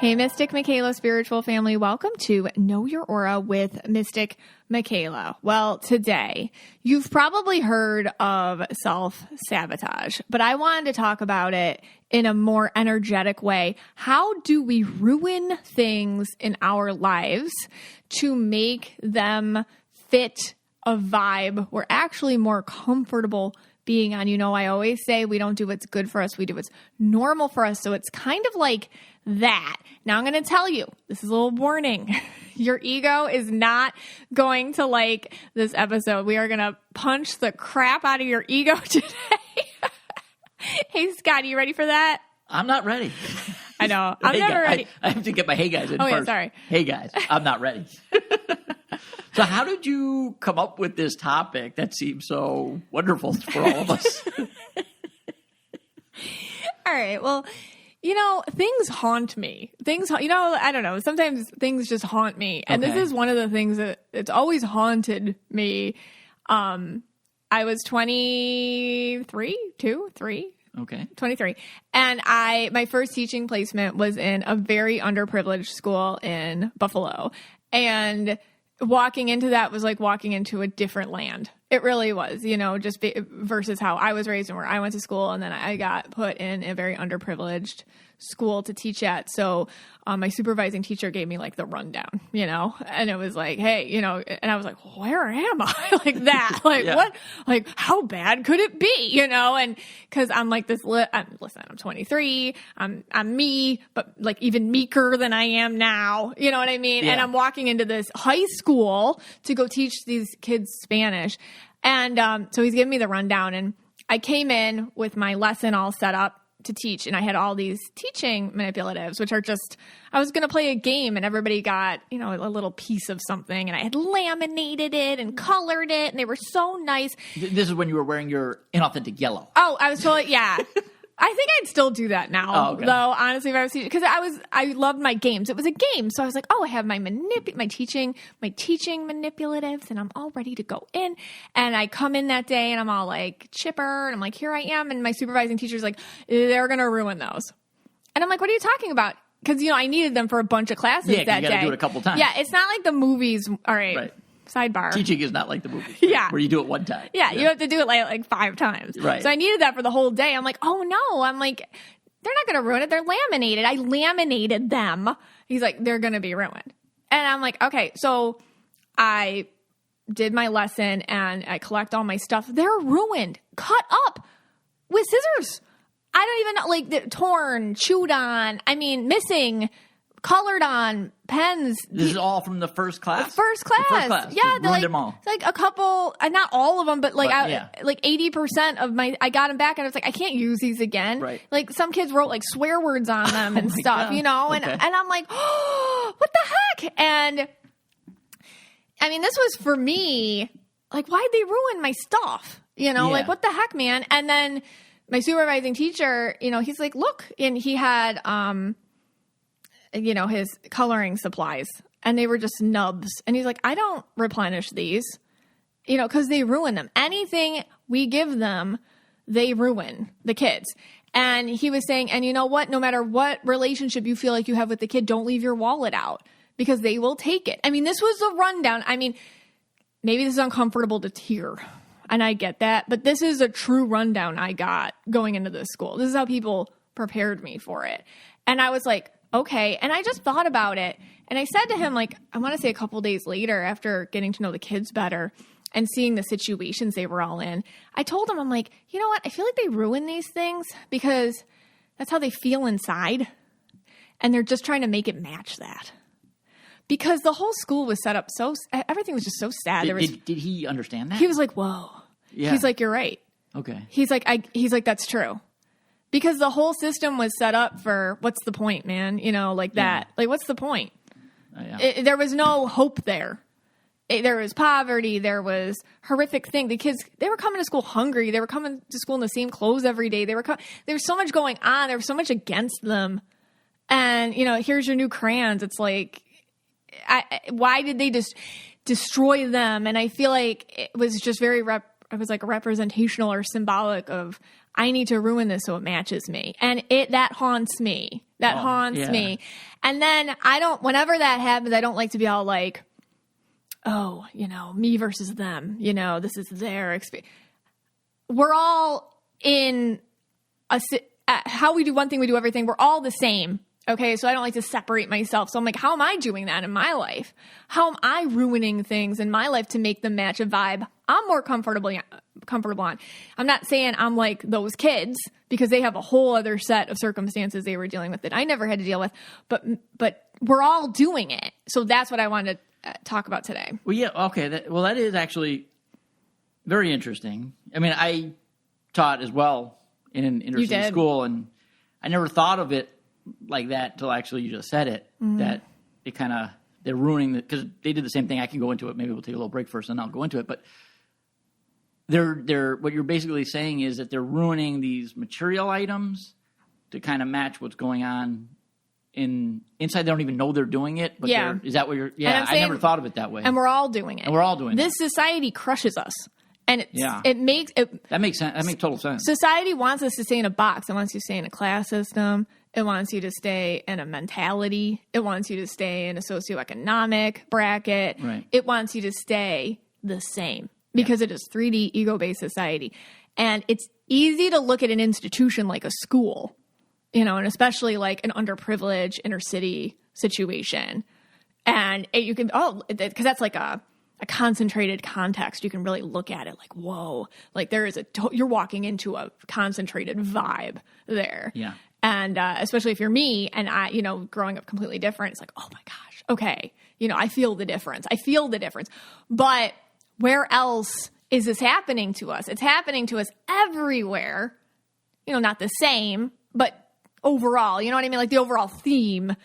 Hey, Mystic Michaela spiritual family. Welcome to Know Your Aura with Mystic Michaela. Well, today you've probably heard of self-sabotage, but I wanted to talk about it in a more energetic way. How do we ruin things in our lives to make them fit a vibe we're actually more comfortable being on? You know, I always say we don't do what's good for us. We do what's normal for us. So it's kind of like that. Now I'm going to tell you, this is a little warning. Your ego is not going to like this episode. We are going to punch the crap out of your ego today. Hey, Scott, are you ready for that? I'm not ready. I know. I'm never ready. I have to get my hey guys in first. Yeah, sorry. Hey guys, I'm not ready. So how did you come up with this topic that seems so wonderful for all of us? All right. Well, you know, things haunt me. I don't know. Sometimes things just haunt me. And This is one of the things that it's always haunted me. I was 23. Okay. 23. And my first teaching placement was in a very underprivileged school in Buffalo. And walking into that was like walking into a different land. It really was, you know, versus how I was raised and where I went to school. And then I got put in a very underprivileged school to teach at. So my supervising teacher gave me like the rundown, you know, and it was like, hey, you know, and I was like, where am I? Like that, like Yeah. What, like how bad could it be? You know? And cause I'm like this, listen, I'm 23, I'm me, but like even meeker than I am now, you know what I mean? Yeah. And I'm walking into this high school to go teach these kids Spanish. And so he's giving me the rundown, and I came in with my lesson all set up to teach, and I had all these teaching manipulatives, which are just, I was going to play a game, and everybody got, you know, a little piece of something, and I had laminated it and colored it, and they were so nice. This is when you were wearing your inauthentic yellow. Oh, I was totally, yeah. I think I'd still do that now, though, honestly, if I was teaching, because I loved my games. It was a game. So I was like, oh, I have my teaching manipulatives, and I'm all ready to go in. And I come in that day, and I'm all like chipper, and I'm like, here I am. And my supervising teacher's like, they're going to ruin those. And I'm like, what are you talking about? Because, you know, I needed them for a bunch of classes that day. Yeah, you got to do it a couple times. Yeah, it's not like the movies. All right. Sidebar. Teaching is not like the movies. Yeah. Where you do it one time. Yeah, you have to do it like 5 times. Right. So I needed that for the whole day. I'm like, oh no. I'm like, they're not going to ruin it. They're laminated. I laminated them. He's like, they're going to be ruined. And I'm like, okay. So I did my lesson and I collect all my stuff. They're ruined. Cut up with scissors. I don't even know, like torn, chewed on. I mean, missing, colored on, pens. This is all from the first class? First class. Yeah. Ruined them all. Like a couple, not all of them, but like yeah. Like 80% of I got them back, and I was like, I can't use these again. Right. Like some kids wrote like swear words on them and stuff, God. you know? Okay. And I'm like, oh, what the heck? And I mean, this was for me, like, why'd they ruin my stuff? You know, like what the heck, man? And then my supervising teacher, you know, he's like, look, and he had, you know, his coloring supplies, and they were just nubs. And he's like, I don't replenish these, you know, because they ruin them. Anything we give them, they ruin the kids. And he was saying, and you know what? No matter what relationship you feel like you have with the kid, don't leave your wallet out because they will take it. I mean, this was a rundown. I mean, maybe this is uncomfortable to hear, and I get that, but this is a true rundown I got going into this school. This is how people prepared me for it. And I was like, okay. And I just thought about it. And I said to him, like, I want to say a couple days later, after getting to know the kids better and seeing the situations they were all in, I told him, I'm like, you know what? I feel like they ruin these things because that's how they feel inside. And they're just trying to make it match that. Because the whole school was set up everything was just so sad. Did he understand that? He was like, whoa. Yeah. He's like, you're right. Okay. He's like, that's true. Because the whole system was set up for, what's the point, man? You know, like that. Like, what's the point? There was no hope there. There was poverty. There was horrific thing. The kids, they were coming to school hungry. They were coming to school in the same clothes every day. There was so much going on. There was so much against them. And, you know, here's your new crayons. It's like, why did they just destroy them? And I feel like it was just it was like representational or symbolic of, I need to ruin this so it matches me. And that haunts me. that haunts me. And then whenever that happens, I don't like to be all like, oh, me versus them, this is their experience. We're all in how we do one thing, we do everything. We're all the same. Okay. So I don't like to separate myself. So I'm like, how am I doing that in my life? How am I ruining things in my life to make them match a vibe I'm more comfortable on? I'm not saying I'm like those kids because they have a whole other set of circumstances they were dealing with that I never had to deal with, but we're all doing it. So that's what I wanted to talk about today. Well, yeah. Okay. That is actually very interesting. I mean, I taught as well in an inner city school, and I never thought of it like that until actually you just said it, that it kind of, they're ruining it because they did the same thing. I can go into it. Maybe we'll take a little break first and I'll go into it. But they're what you're basically saying is that they're ruining these material items to kind of match what's going on inside. They don't even know they're doing it. But is that what you're, I never thought of it that way. And we're all doing it. And we're all doing this. This society crushes us. And it makes it. That makes sense. That makes total sense. Society wants us to stay in a box. It wants you to stay in a class system. It wants you to stay in a mentality. It wants you to stay in a socioeconomic bracket. Right. It wants you to stay the same because it is 3D ego-based society. And it's easy to look at an institution like a school, and especially like an underprivileged inner city situation. And you can, because that's like a concentrated context. You can really look at it like, whoa, like there is you're walking into a concentrated vibe there. Yeah. And especially if you're me and I, growing up completely different, it's like, oh my gosh, okay. I feel the difference. But where else is this happening to us? It's happening to us everywhere, not the same, but overall, you know what I mean? Like the overall theme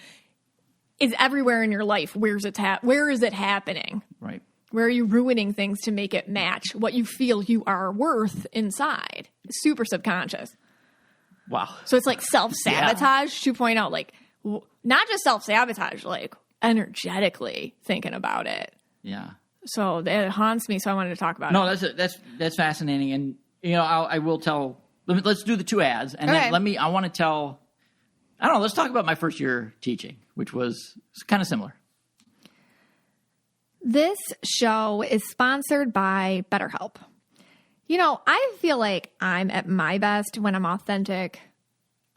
is everywhere in your life. Where is it happening? Right. Where are you ruining things to make it match what you feel you are worth inside? It's super subconscious. Wow. So it's like self-sabotage 2.0, like not just self-sabotage, like energetically thinking about it. Yeah. So it haunts me. So I wanted to talk about it. No, that's fascinating. And, I will tell, let's do the two ads. And then I want to tell, I don't know, let's talk about my first year teaching, which was kind of similar. This show is sponsored by BetterHelp. I feel like I'm at my best when I'm authentic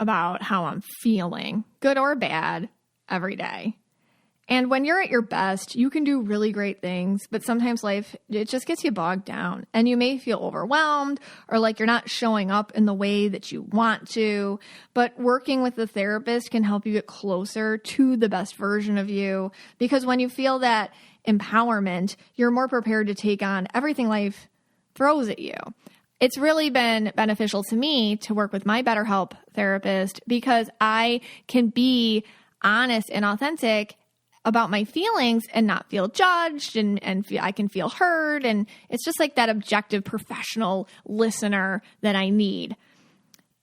about how I'm feeling, good or bad, every day. And when you're at your best, you can do really great things, but sometimes life, it just gets you bogged down and you may feel overwhelmed or like you're not showing up in the way that you want to. But working with a therapist can help you get closer to the best version of you, because when you feel that empowerment, you're more prepared to take on everything life throws at you. It's really been beneficial to me to work with my BetterHelp therapist because I can be honest and authentic about my feelings and not feel judged and I can feel heard. And it's just like that objective professional listener that I need.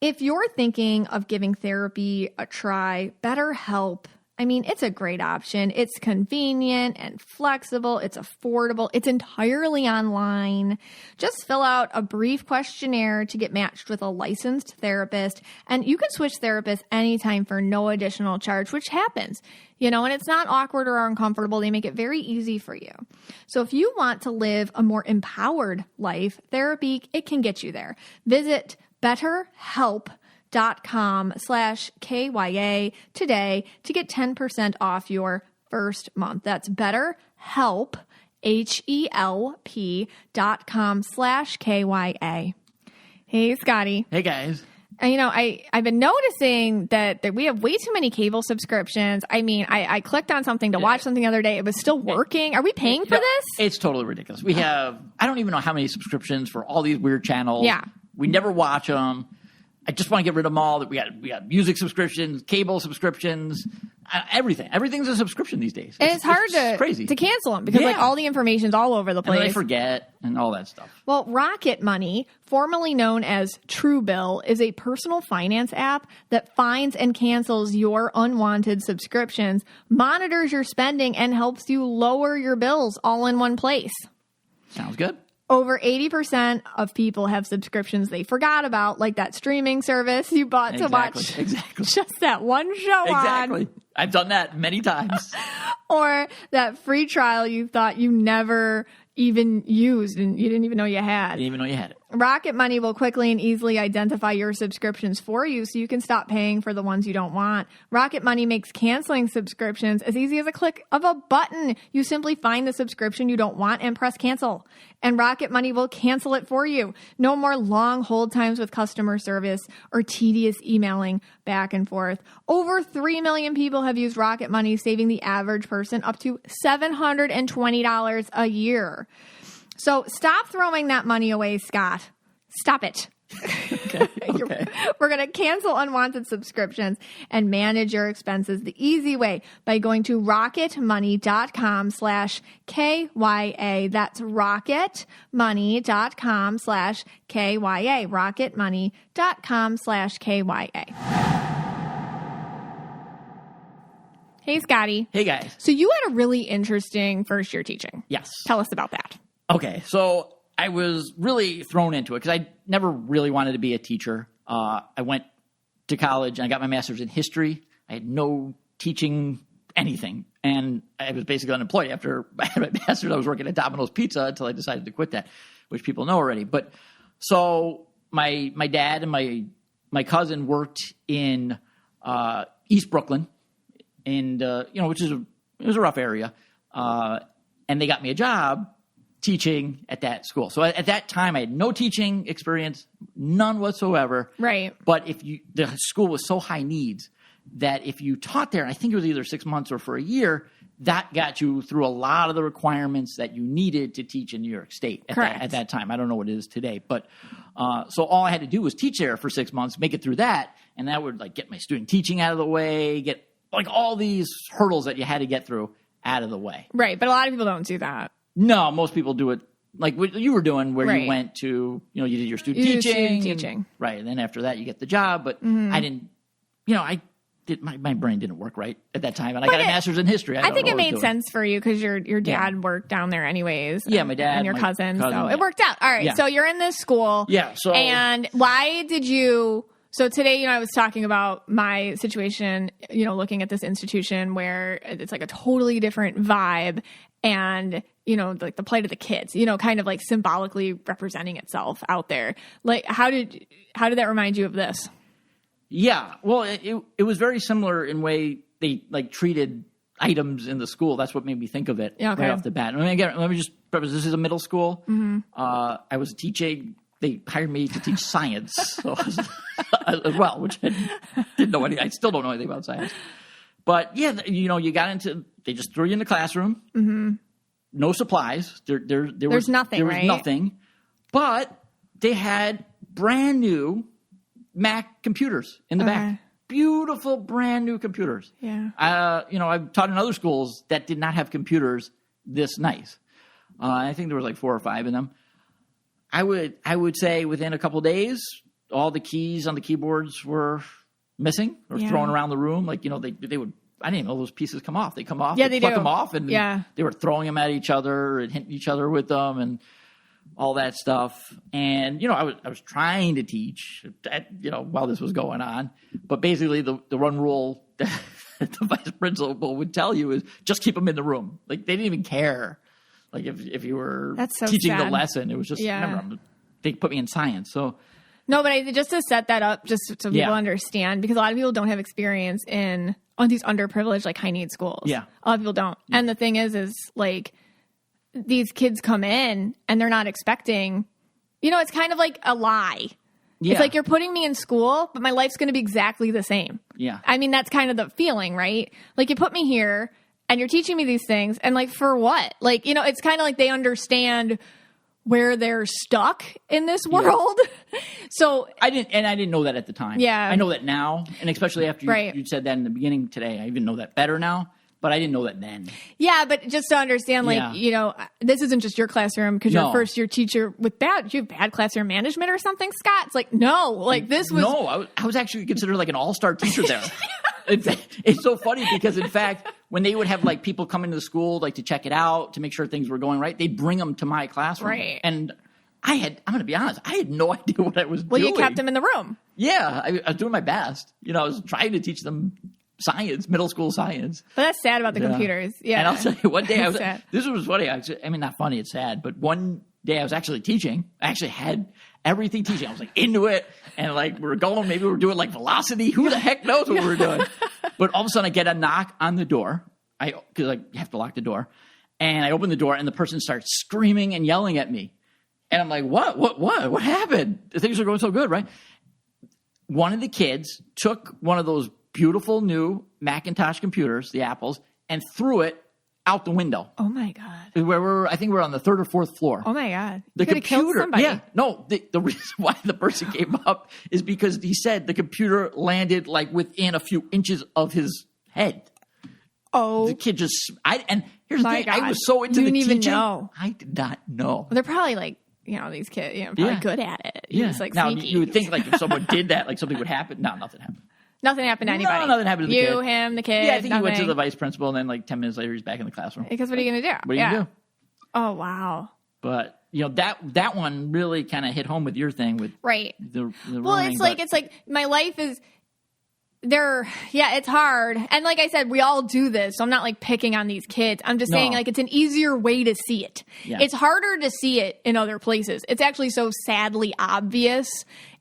If you're thinking of giving therapy a try, BetterHelp, it's a great option. It's convenient and flexible. It's affordable. It's entirely online. Just fill out a brief questionnaire to get matched with a licensed therapist. And you can switch therapists anytime for no additional charge, which happens, and it's not awkward or uncomfortable. They make it very easy for you. So if you want to live a more empowered life, therapy, it can get you there. Visit BetterHelp.com/KYA today to get 10% off your first month. That's BetterHelp, HELP.com/KYA. Hey, Scotty. Hey, guys. I've been noticing that we have way too many cable subscriptions. I clicked on something to watch something the other day. It was still working. Are we paying for this? It's totally ridiculous. We have, I don't even know how many subscriptions for all these weird channels. Yeah. We never watch them. I just want to get rid of them all. We got music subscriptions, cable subscriptions, everything. Everything's a subscription these days. And it's hard to cancel them because all the information's all over the place. And they forget and all that stuff. Well, Rocket Money, formerly known as Truebill, is a personal finance app that finds and cancels your unwanted subscriptions, monitors your spending, and helps you lower your bills all in one place. Sounds good. Over 80% of people have subscriptions they forgot about, like that streaming service you bought to watch just that one show on. I've done that many times. Or that free trial you thought you never even used and you didn't even know you had. Didn't even know you had it. Rocket Money will quickly and easily identify your subscriptions for you so you can stop paying for the ones you don't want. Rocket Money makes canceling subscriptions as easy as a click of a button. You simply find the subscription you don't want and press cancel. And Rocket Money will cancel it for you. No more long hold times with customer service or tedious emailing back and forth. Over 3 million people have used Rocket Money, saving the average person up to $720 a year. So stop throwing that money away, Scott. Stop it. Okay. We're going to cancel unwanted subscriptions and manage your expenses the easy way by going to rocketmoney.com/KYA. That's rocketmoney.com/KYA. rocketmoney.com/KYA. Hey, Scotty. Hey, guys. So you had a really interesting first year teaching. Yes. Tell us about that. Okay, so I was really thrown into it because I never really wanted to be a teacher. I went to college and I got my master's in history. I had no teaching anything. And I was basically unemployed after I had my master's. I was working at Domino's Pizza until I decided to quit that, which people know already. But so my dad and my cousin worked in East Brooklyn, and which is it was a rough area. And they got me a job teaching at that school. So at that time, I had no teaching experience, none whatsoever. Right. But the school was so high needs that if you taught there, and I think it was either 6 months or for a year, that got you through a lot of the requirements that you needed to teach in New York State at that time. I don't know what it is today. But so all I had to do was teach there for 6 months, make it through that, and that would get my student teaching out of the way, get all these hurdles that you had to get through out of the way. Right. But a lot of people don't do that. No, most people do it like what you were doing, where you went to, you did your student teaching. Right. And then after that, you get the job. But I didn't, my brain didn't work right at that time. And I got a master's in history. I think it made sense for you because your dad worked down there anyways. Yeah, my dad. And your cousin. So it worked out. All right. Yeah. So you're in this school. Yeah. And why did you... So today, I was talking about my situation, looking at this institution where it's like a totally different vibe and, like the plight of the kids, kind of like symbolically representing itself out there. Like, how did that remind you of this? Yeah. Well, it was very similar in way they treated items in the school. That's what made me think of it right off the bat. I mean, again, let me just preface, this is a middle school. Mm-hmm. I was teaching. They hired me to teach science so as well, which I didn't know anything. I still don't know anything about science. But yeah, you got into, they just threw you in the classroom. Mm-hmm. No supplies. There was nothing. There was nothing. But they had brand new Mac computers in the back. Beautiful, brand new computers. Yeah. I've taught in other schools that did not have computers this nice. I think there was 4 or 5 in them. I would say within a couple of days, all the keys on the keyboards were missing or thrown around the room. They would. I didn't even know those pieces come off. They come off. Yeah, they pluck do. them off, and they were throwing them at each other and hitting each other with them and all that stuff. And I was trying to teach, while this was going on. But basically, the one rule that the vice principal would tell you is just keep them in the room. They didn't even care. If you were teaching the lesson, it was just, remember, they put me in science. So no, but just to set that up, just so people understand, because a lot of people don't have experience on these underprivileged, high need schools. Yeah. A lot of people don't. Yeah. And the thing is these kids come in and they're not expecting, it's kind of like a lie. Yeah. It's like you're putting me in school, but my life's going to be exactly the same. Yeah. I mean, that's kind of the feeling, right? You put me here and you're teaching me these things, and for what? It's kind of like they understand where they're stuck in this world. Yeah. So I didn't know that at the time. Yeah. I know that now, and especially after you said that in the beginning today, I even know that better now, but I didn't know that then. Yeah, but just to understand, this isn't just your classroom because you're a first year teacher with do you have bad classroom management or something, Scott? It's no, this was... No, I was actually considered an all-star teacher there. It's so funny because, in fact, when they would have like people come into the school like to check it out to make sure things were going right, they'd bring them to my classroom. Right. And I'm going to be honest, I had no idea what I was doing. Well, you kept them in the room. Yeah, I was doing my best. I was trying to teach them science, middle school science. But that's sad about the computers. Yeah. And I'll tell you, one day this was funny. Not funny, it's sad, but one day I was actually teaching. I actually had everything teaching. I was like into it. And like we were going, maybe we were doing like velocity. Who the heck knows what we were doing? But all of a sudden I get a knock on the door. Because you have to lock the door. And I open the door and the person starts screaming and yelling at me. And I'm like, what happened? Things are going so good, right? One of the kids took one of those beautiful new Macintosh computers, the Apples, and threw it out the window. Oh my God. I think we're on the third or fourth floor. Oh my God. The computer. Yeah. No, the reason why the person came up is because he said the computer landed like within a few inches of his head. Oh. The kid and here's the thing. God. I was so into the teaching. You didn't even know. I did not know. Well, they're probably like, these kids, probably good at it. Yeah. Just like now, sneaky. you would think like if someone did that, like something would happen. No, nothing happened. Nothing happened to anybody. No, nothing happened to the kid. You, him, the kid. Yeah, I think nothing. he went to the vice principal, and then like 10 minutes later, he's back in the classroom. Because what are you going to do? What are you going to do? Oh, wow. But that one really kind of hit home with your thing with right. The well, running, it's like my life is there. Yeah, it's hard, and like I said, we all do this. So I'm not like picking on these kids. I'm just saying like it's an easier way to see it. Yeah. It's harder to see it in other places. It's actually so sadly obvious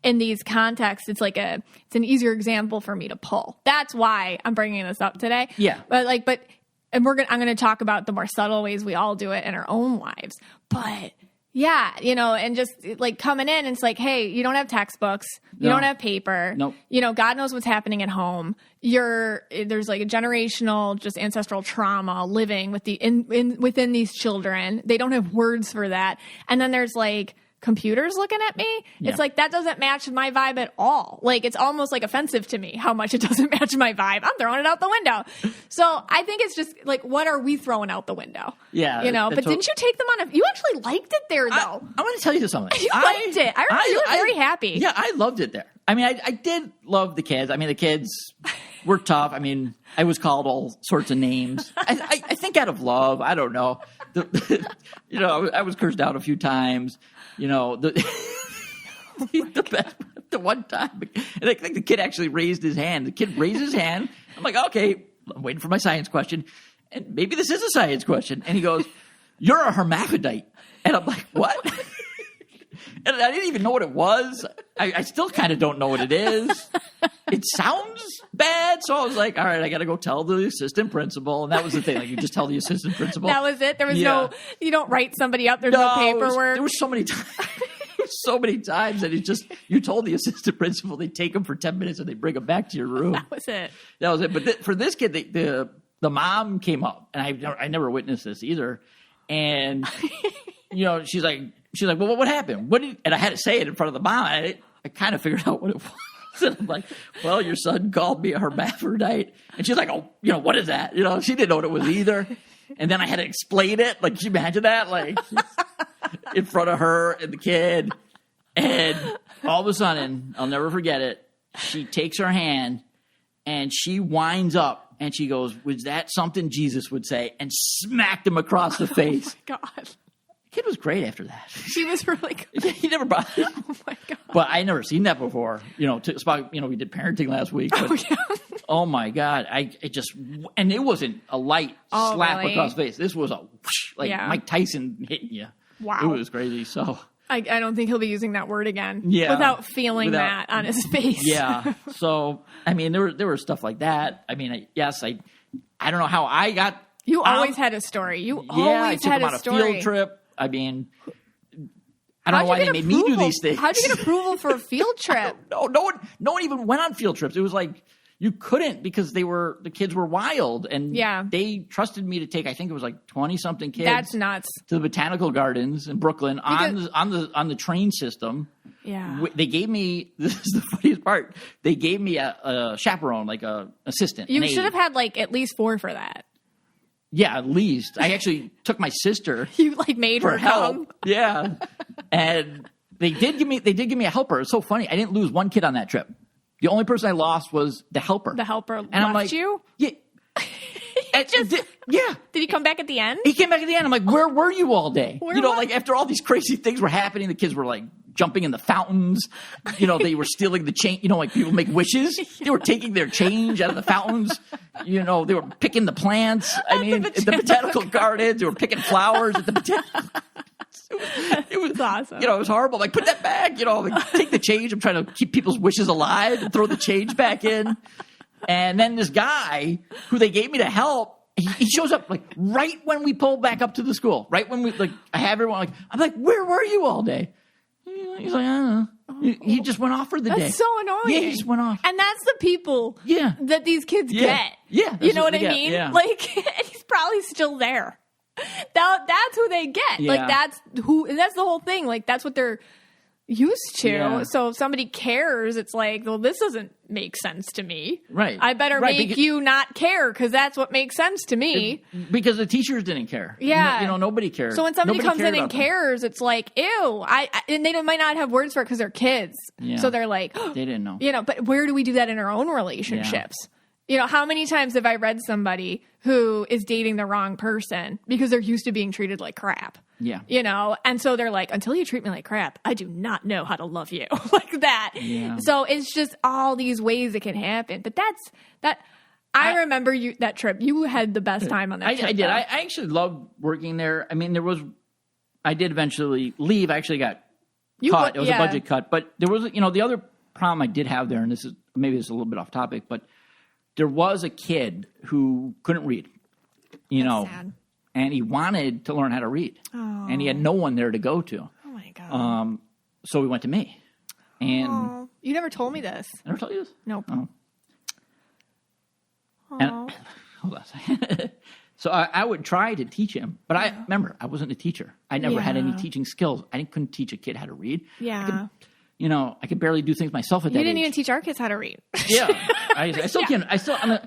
in these contexts. It's an easier example for me to pull. That's why I'm bringing this up today. Yeah, I'm going to talk about the more subtle ways we all do it in our own lives. But yeah, and just like coming in, it's like, hey, you don't have textbooks, you don't have paper. Nope. God knows what's happening at home. There's like a generational, just ancestral trauma living with within these children. They don't have words for that. And then there's like computers looking at me. Yeah. It's like, that doesn't match my vibe at all. Like, it's almost like offensive to me how much it doesn't match my vibe. I'm throwing it out the window. So I think it's just like, what are we throwing out the window? Yeah. But didn't you take them on you actually liked it there though. I want to tell you something. You liked it. I remember you were very happy. Yeah, I loved it there. I mean, I did love the kids. I mean, the kids were tough. I mean, I was called all sorts of names. I think out of love. I don't know. I was cursed out a few times. The one time, and I think the kid actually raised his hand. The kid raised his hand. I'm like, okay, I'm waiting for my science question. And maybe this is a science question. And he goes, "You're a hermaphrodite." And I'm like, what? And I didn't even know what it was. I still kind of don't know what it is. It sounds bad. So I was like, all right, I got to go tell the assistant principal. And that was the thing. Like, you just tell the assistant principal. That was it? There was you don't write somebody up. There's no paperwork. There was so many times. So many times that you told the assistant principal they take him for 10 minutes and they bring him back to your room. That was it. But for this kid, the mom came up, and I never witnessed this either. And she's like, well, what happened? And I had to say it in front of the mom. I kind of figured out what it was. And I'm like, well, your son called me a hermaphrodite. And she's like, oh, what is that? She didn't know what it was either. And then I had to explain it. Like, can you imagine that? Like, in front of her and the kid. And all of a sudden, I'll never forget it, she takes her hand and she winds up and she goes, was that something Jesus would say? And smacked him across the face. Oh, my God. Kid was great after that. She was really good. He never bothered. Oh my God. But I never seen that before. We did parenting last week. But, oh my God. And it wasn't a light slap across the face. This was a whoosh, Mike Tyson hitting you. Wow. It was crazy. So I don't think he'll be using that word again. Yeah. Without feeling that on his face. Yeah. So, I mean, there was stuff like that. I mean, I don't know how I got. You always had a story. You always had a story. I took him on a field trip. I mean, I don't know why they made me do these things. How'd you get approval for a field trip? No one even went on field trips. It was like you couldn't because the kids were wild, and they trusted me to take. I think it was like 20-something kids. That's nuts. To the botanical gardens in Brooklyn on the train system. Yeah, they gave me. This is the funniest part. They gave me a chaperone, like a assistant. You should have had like at least 4 for that. Yeah, at least. I actually took my sister. You made her help. Come. Yeah. And they did give me a helper. It's so funny. I didn't lose one kid on that trip. The only person I lost was the helper. The helper and left I'm like, you? Yeah. Yeah. Did he come back at the end? He came back at the end. I'm like, where were you all day? Where like after all these crazy things were happening, the kids were like jumping in the fountains. They were stealing the change. Like people make wishes. They were taking their change out of the fountains. They were picking the plants. The botanical gardens. They were picking flowers at the botanical. It was awesome. It was horrible. Like, put that back. Like, take the change. I'm trying to keep people's wishes alive and throw the change back in. And then this guy who they gave me to help, he shows up like right when we pull back up to the school. Right when I have everyone I'm like, where were you all day? He's like, I don't know. He just went off for the day. That's so annoying. Yeah, he just went off. And that's the people that these kids get. Yeah. You know what I mean? Yeah. Like, he's probably still there. That's who they get. Yeah. Like, that's the whole thing. Like, that's what they're used to. Yeah. So if somebody cares, it's like, well, this doesn't make sense to me. Right. I better make you not care because that's what makes sense to me. Because the teachers didn't care. Yeah. Nobody cared. So when somebody comes in and them. cares, it's like, ew. And they might not have words for it because they're kids. Yeah. So they're like, they didn't know. But where do we do that in our own relationships? How many times have I read somebody who is dating the wrong person because they're used to being treated like crap? Yeah. And so they're like, until you treat me like crap, I do not know how to love you like that. Yeah. So it's just all these ways it can happen. But I remember that trip. You had the best time on that trip. I did. I actually loved working there. I did eventually leave. I actually got cut. It was a budget cut. But there was, the other problem I did have there, and this is a little bit off topic, but there was a kid who couldn't read, That's sad. And he wanted to learn how to read. Oh. And he had no one there to go to. Oh, my God. So he went to me. And you never told me this. I never told you this? Nope. Oh. And, hold on a second. So I would try to teach him, but I remember I wasn't a teacher. I never had any teaching skills. I couldn't teach a kid how to read. Yeah. I could barely do things myself at that age. You didn't even teach our kids how to read. Yeah. I still can.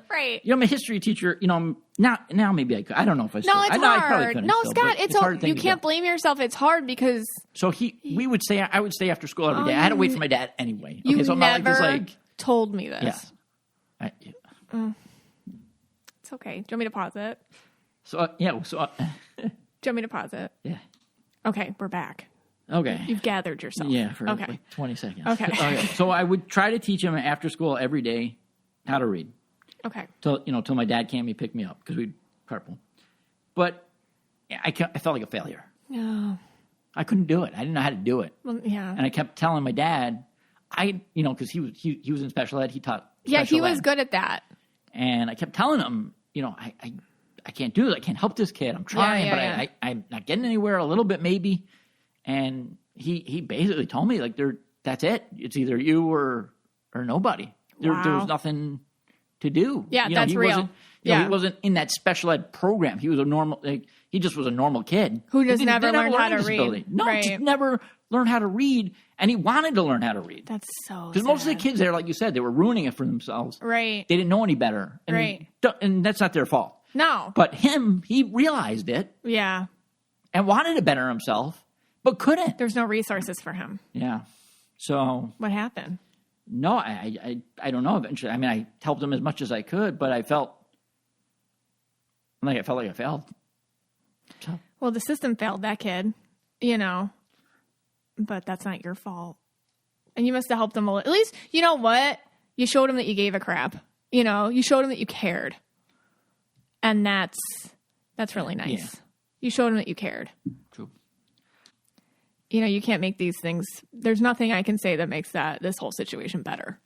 Right. I'm a history teacher. Now maybe I could. I don't know if I still. No, it's hard. I probably couldn't No, still, Scott, it's hard. You can't blame yourself. It's hard because. So I would stay after school every day. I had to wait for my dad anyway. Okay, so I'm never not like this, told me this. Yeah. It's okay. Do you want me to pause it? So do you want me to pause it? Yeah. Okay, we're back. Okay. You've gathered yourself. Yeah, for like 20 seconds. Okay. So I would try to teach him after school every day how to read. Okay. Till my dad came and picked me up because we'd carpool. But I felt like a failure. No. I couldn't do it. I didn't know how to do it. Well, yeah. And I kept telling my dad, because he was in special ed. He taught. Yeah, he was good at that. And I kept telling him, I can't do it. I can't help this kid. I'm trying, but I'm not getting anywhere. A little bit maybe. And he basically told me that's it. It's either you or nobody. There was nothing to do. Yeah, that's real. He wasn't in that special ed program. He was a normal. He just was a normal kid who just never learned how to read. No, just never learned how to read, and he wanted to learn how to read. That's so. Because most of the kids there, like you said, they were ruining it for themselves. Right. They didn't know any better. And and that's not their fault. No. But he realized it. Yeah. And wanted to better himself. But couldn't. There's no resources for him. Yeah. So. What happened? No, I don't know. Eventually, I helped him as much as I could, but I felt like I failed. So. Well, the system failed that kid, but that's not your fault. And you must have helped him a little. At least, you know what? You showed him that you gave a crap. You showed him that you cared. And that's really nice. Yeah. You showed him that you cared. True. You can't make these things. There's nothing I can say that makes this whole situation better.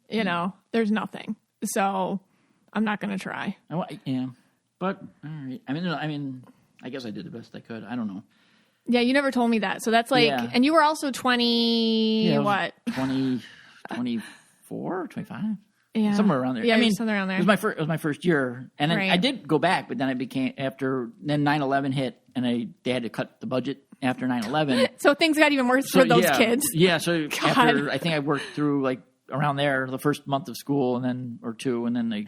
There's nothing. So I'm not going to try. Yeah. But, all right. I guess I did the best I could. I don't know. Yeah, you never told me that. So that's and you were also 20, what? 24, 25? Yeah. Somewhere around there. Yeah, somewhere around there. It was my first year. And then I did go back, but then then 9/11 hit, and they had to cut the budget after 9/11. So things got even worse for those kids. Yeah, so after, I think I worked through around there the first month of school or two, and then I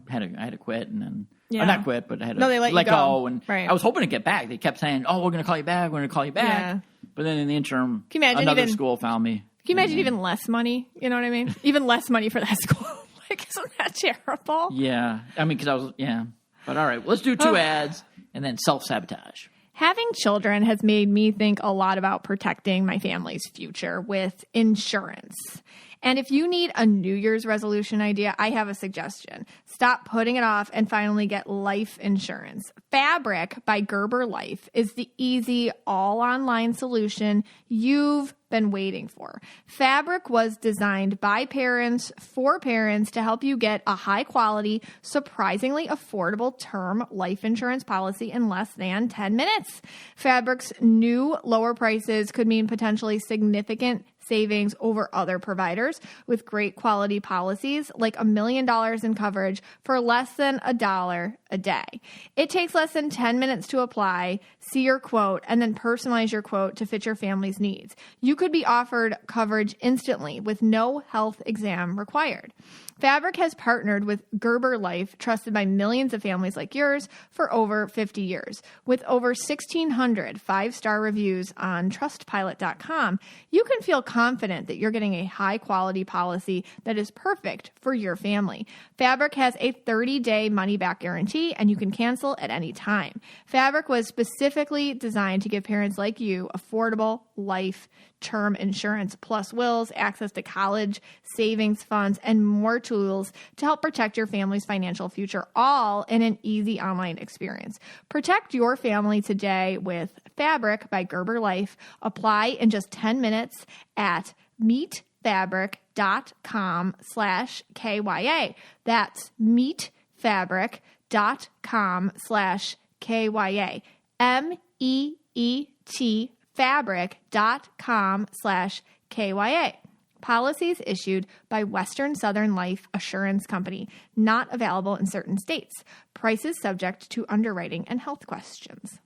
had to quit, and then not quit, but I had to they let you go. And I was hoping to get back. They kept saying, "Oh, we're going to call you back. We're going to call you back." Yeah. But then in the interim, another school found me. Can you imagine even less money? You know what I mean? Even less money for that school. Like, isn't that terrible? Yeah. I mean, because But all right, let's do 2 ads and then self-sabotage. Having children has made me think a lot about protecting my family's future with insurance. And if you need a New Year's resolution idea, I have a suggestion. Stop putting it off and finally get life insurance. Fabric by Gerber Life is the easy, all-online solution you've been waiting for. Fabric was designed by parents for parents to help you get a high-quality, surprisingly affordable term life insurance policy in less than 10 minutes. Fabric's new lower prices could mean potentially significant savings over other providers with great quality policies like $1 million in coverage for less than $1 a day. It takes less than 10 minutes to apply, see your quote, and then personalize your quote to fit your family's needs. You could be offered coverage instantly with no health exam required. Fabric has partnered with Gerber Life, trusted by millions of families like yours, for over 50 years. With over 1,600 5-star reviews on TrustPilot.com, you can feel confident that you're getting a high-quality policy that is perfect for your family. Fabric has a 30-day money-back guarantee, and you can cancel at any time. Fabric was specifically designed to give parents like you affordable life term insurance plus wills, access to college savings funds, and more tools to help protect your family's financial future, all in an easy online experience. Protect your family today with Fabric by Gerber Life. Apply in just 10 minutes at meetfabric.com/KYA. That's meetfabric.com/KYA. MEET fabric.com/KYA. Policies issued by Western Southern Life Assurance Company. Not available in certain states. Prices subject to underwriting and health questions.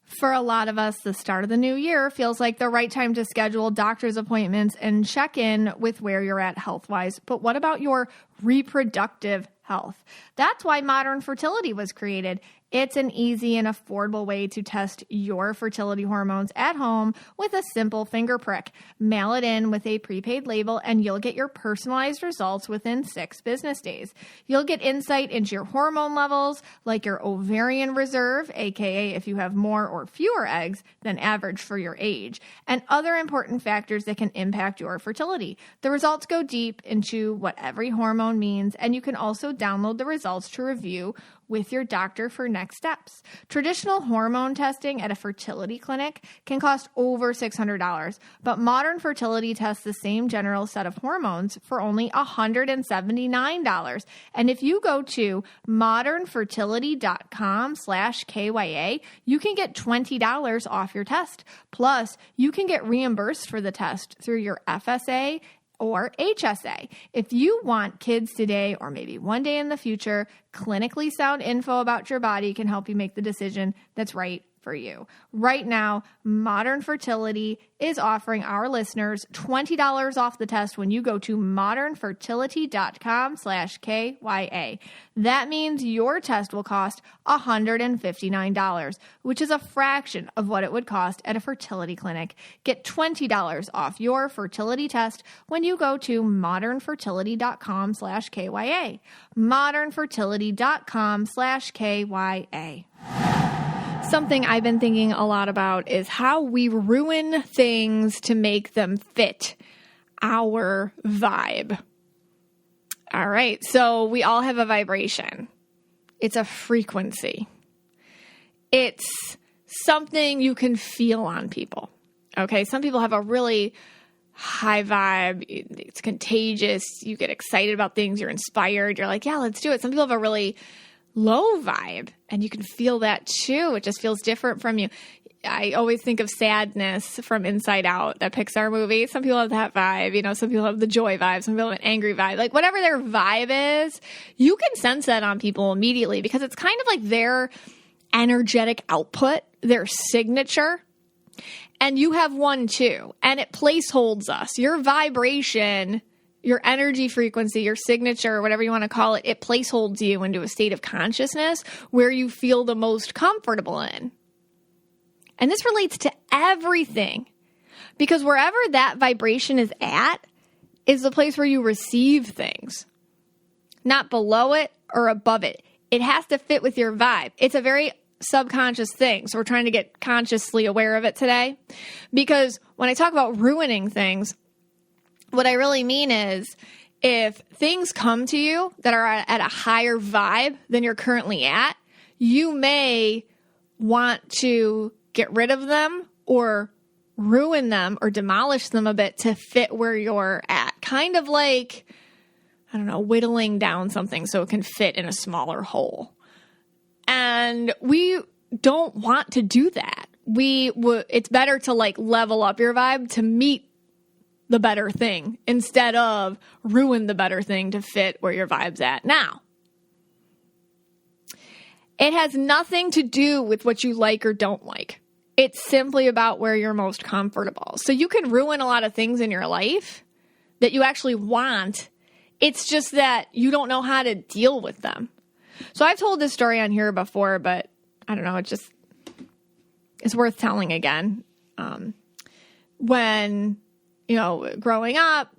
For a lot of us, the start of the new year feels like the right time to schedule doctor's appointments and check in with where you're at health-wise. But what about your reproductive health? That's why Modern Fertility was created. It's an easy and affordable way to test your fertility hormones at home with a simple finger prick. Mail it in with a prepaid label and you'll get your personalized results within 6 business days. You'll get insight into your hormone levels, like your ovarian reserve, aka if you have more or fewer eggs than average for your age, and other important factors that can impact your fertility. The results go deep into what every hormone means, and you can also download the results to review with your doctor for next steps. Traditional hormone testing at a fertility clinic can cost over $600, but Modern Fertility tests the same general set of hormones for only $179. And if you go to modernfertility.com/KYA, you can get $20 off your test. Plus, you can get reimbursed for the test through your FSA or HSA. If you want kids today or maybe one day in the future, clinically sound info about your body can help you make the decision that's right for you. Right now, Modern Fertility is offering our listeners $20 off the test when you go to modernfertility.com/KYA. That means your test will cost $159, which is a fraction of what it would cost at a fertility clinic. Get $20 off your fertility test when you go to modernfertility.com/KYA. modernfertility.com/KYA. Something I've been thinking a lot about is how we ruin things to make them fit our vibe. All right, so we all have a vibration. It's a frequency. It's something you can feel on people. Okay, some people have a really high vibe. It's contagious. You get excited about things. You're inspired. You're like, yeah, let's do it. Some people have a really low vibe, and you can feel that too. It just feels different from you. I always think of Sadness from Inside Out, that Pixar movie. Some people have that vibe, you know, some people have the joy vibe, some people have an angry vibe. Like whatever their vibe is, you can sense that on people immediately because it's kind of like their energetic output, their signature. And you have one too, and it placeholds us. Your vibration, your energy frequency, your signature, whatever you want to call it, it placeholds you into a state of consciousness where you feel the most comfortable in. And this relates to everything. Because wherever that vibration is at is the place where you receive things, not below it or above it. It has to fit with your vibe. It's a very subconscious thing. So we're trying to get consciously aware of it today. Because when I talk about ruining things, what I really mean is if things come to you that are at a higher vibe than you're currently at, you may want to get rid of them or ruin them or demolish them a bit to fit where you're at. Kind of like, I don't know, whittling down something so it can fit in a smaller hole. And we don't want to do that. It's better to like level up your vibe to meet the better thing instead of ruin the better thing to fit where your vibe's at now. It has nothing to do with what you like or don't like. It's simply about where you're most comfortable. So you can ruin a lot of things in your life that you actually want. It's just that you don't know how to deal with them. So I've told this story on here before, but I don't know, it's worth telling again. When, growing up,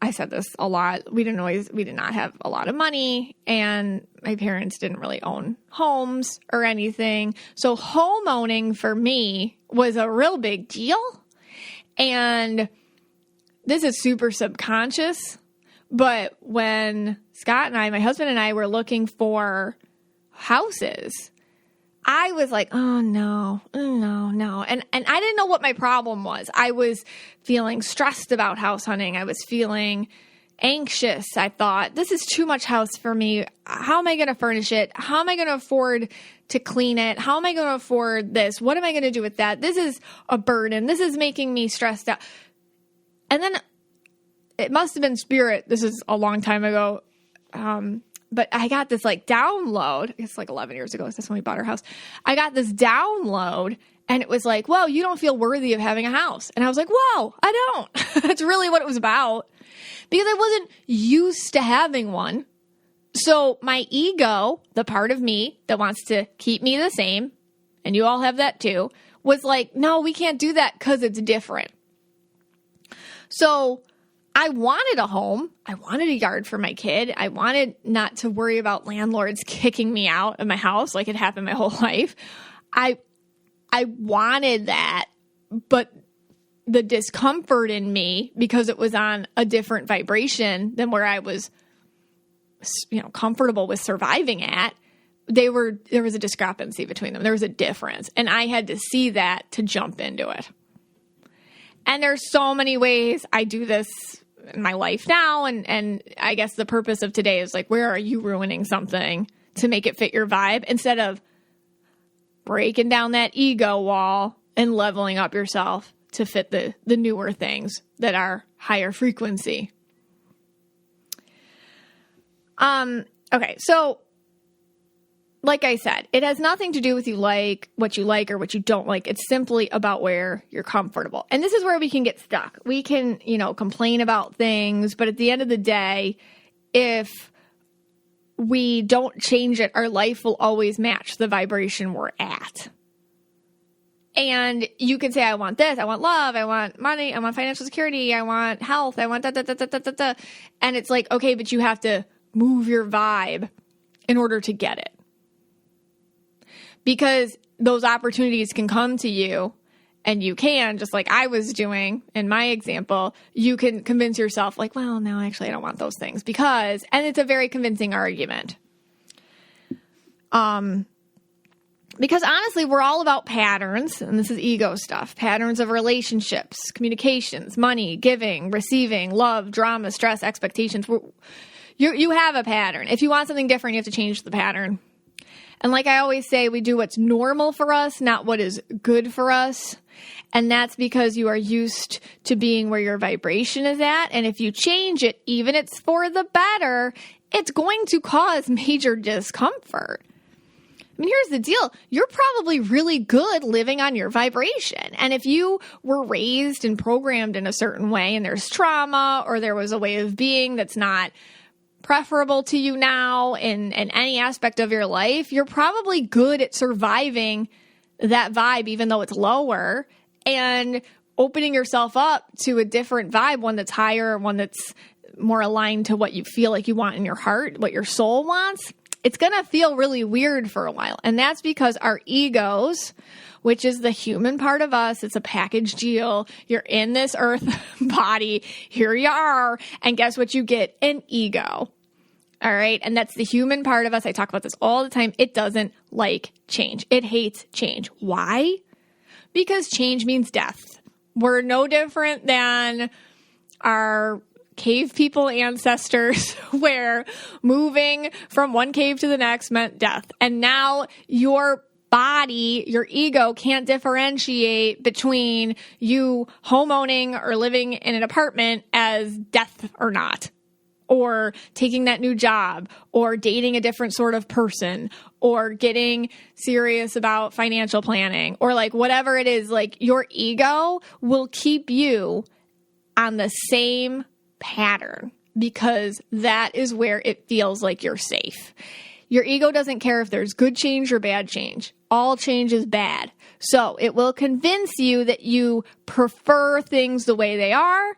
I said this a lot. We did not have a lot of money, and my parents didn't really own homes or anything. So home owning for me was a real big deal. And this is super subconscious. But when Scott and I, my husband and I, were looking for houses, I was like, oh, no. And I didn't know what my problem was. I was feeling stressed about house hunting. I was feeling anxious. I thought, this is too much house for me. How am I going to furnish it? How am I going to afford to clean it? How am I going to afford this? What am I going to do with that? This is a burden. This is making me stressed out. And then it must have been spirit. This is a long time ago. But I got this like download. It's like 11 years ago. That's when we bought our house. I got this download and it was like, whoa, you don't feel worthy of having a house. And I was like, whoa, I don't. That's really what it was about. Because I wasn't used to having one. So my ego, the part of me that wants to keep me the same, and you all have that too, was like, no, we can't do that because it's different. So I wanted a home. I wanted a yard for my kid. I wanted not to worry about landlords kicking me out of my house like it happened my whole life. I wanted that, but the discomfort in me, because it was on a different vibration than where I was, comfortable with surviving at, there was a discrepancy between them. There was a difference. And I had to see that to jump into it. And there's so many ways I do this in my life now. And I guess the purpose of today is like, where are you ruining something to make it fit your vibe instead of breaking down that ego wall and leveling up yourself to fit the newer things that are higher frequency. Okay. So like I said, it has nothing to do with what you like or what you don't like. It's simply about where you're comfortable. And this is where we can get stuck. We can, complain about things, but at the end of the day, if we don't change it, our life will always match the vibration we're at. And you can say, I want this, I want love, I want money, I want financial security, I want health, I want da. And it's like, okay, but you have to move your vibe in order to get it. Because those opportunities can come to you, and you can, just like I was doing in my example, you can convince yourself like, well, no, actually I don't want those things and it's a very convincing argument. Because honestly, we're all about patterns, and this is ego stuff, patterns of relationships, communications, money, giving, receiving, love, drama, stress, expectations. You have a pattern. If you want something different, you have to change the pattern. And like I always say, we do what's normal for us, not what is good for us. And that's because you are used to being where your vibration is at. And if you change it, even if it's for the better, it's going to cause major discomfort. I mean, here's the deal. You're probably really good living on your vibration. And if you were raised and programmed in a certain way and there's trauma or there was a way of being that's not preferable to you now in any aspect of your life, you're probably good at surviving that vibe, even though it's lower. And opening yourself up to a different vibe, one that's higher, one that's more aligned to what you feel like you want in your heart, what your soul wants, it's going to feel really weird for a while. And that's because our egos, which is the human part of us, it's a package deal. You're in this earth body. Here you are. And guess what you get? An ego. All right. And that's the human part of us. I talk about this all the time. It doesn't like change. It hates change. Why? Because change means death. We're no different than our cave people ancestors, where moving from one cave to the next meant death. And now your body, your ego, can't differentiate between you homeowning or living in an apartment as death or not, or taking that new job, or dating a different sort of person, or getting serious about financial planning, or like whatever it is. Like, your ego will keep you on the same pattern because that is where it feels like you're safe. Your ego doesn't care if there's good change or bad change. All change is bad. So it will convince you that you prefer things the way they are,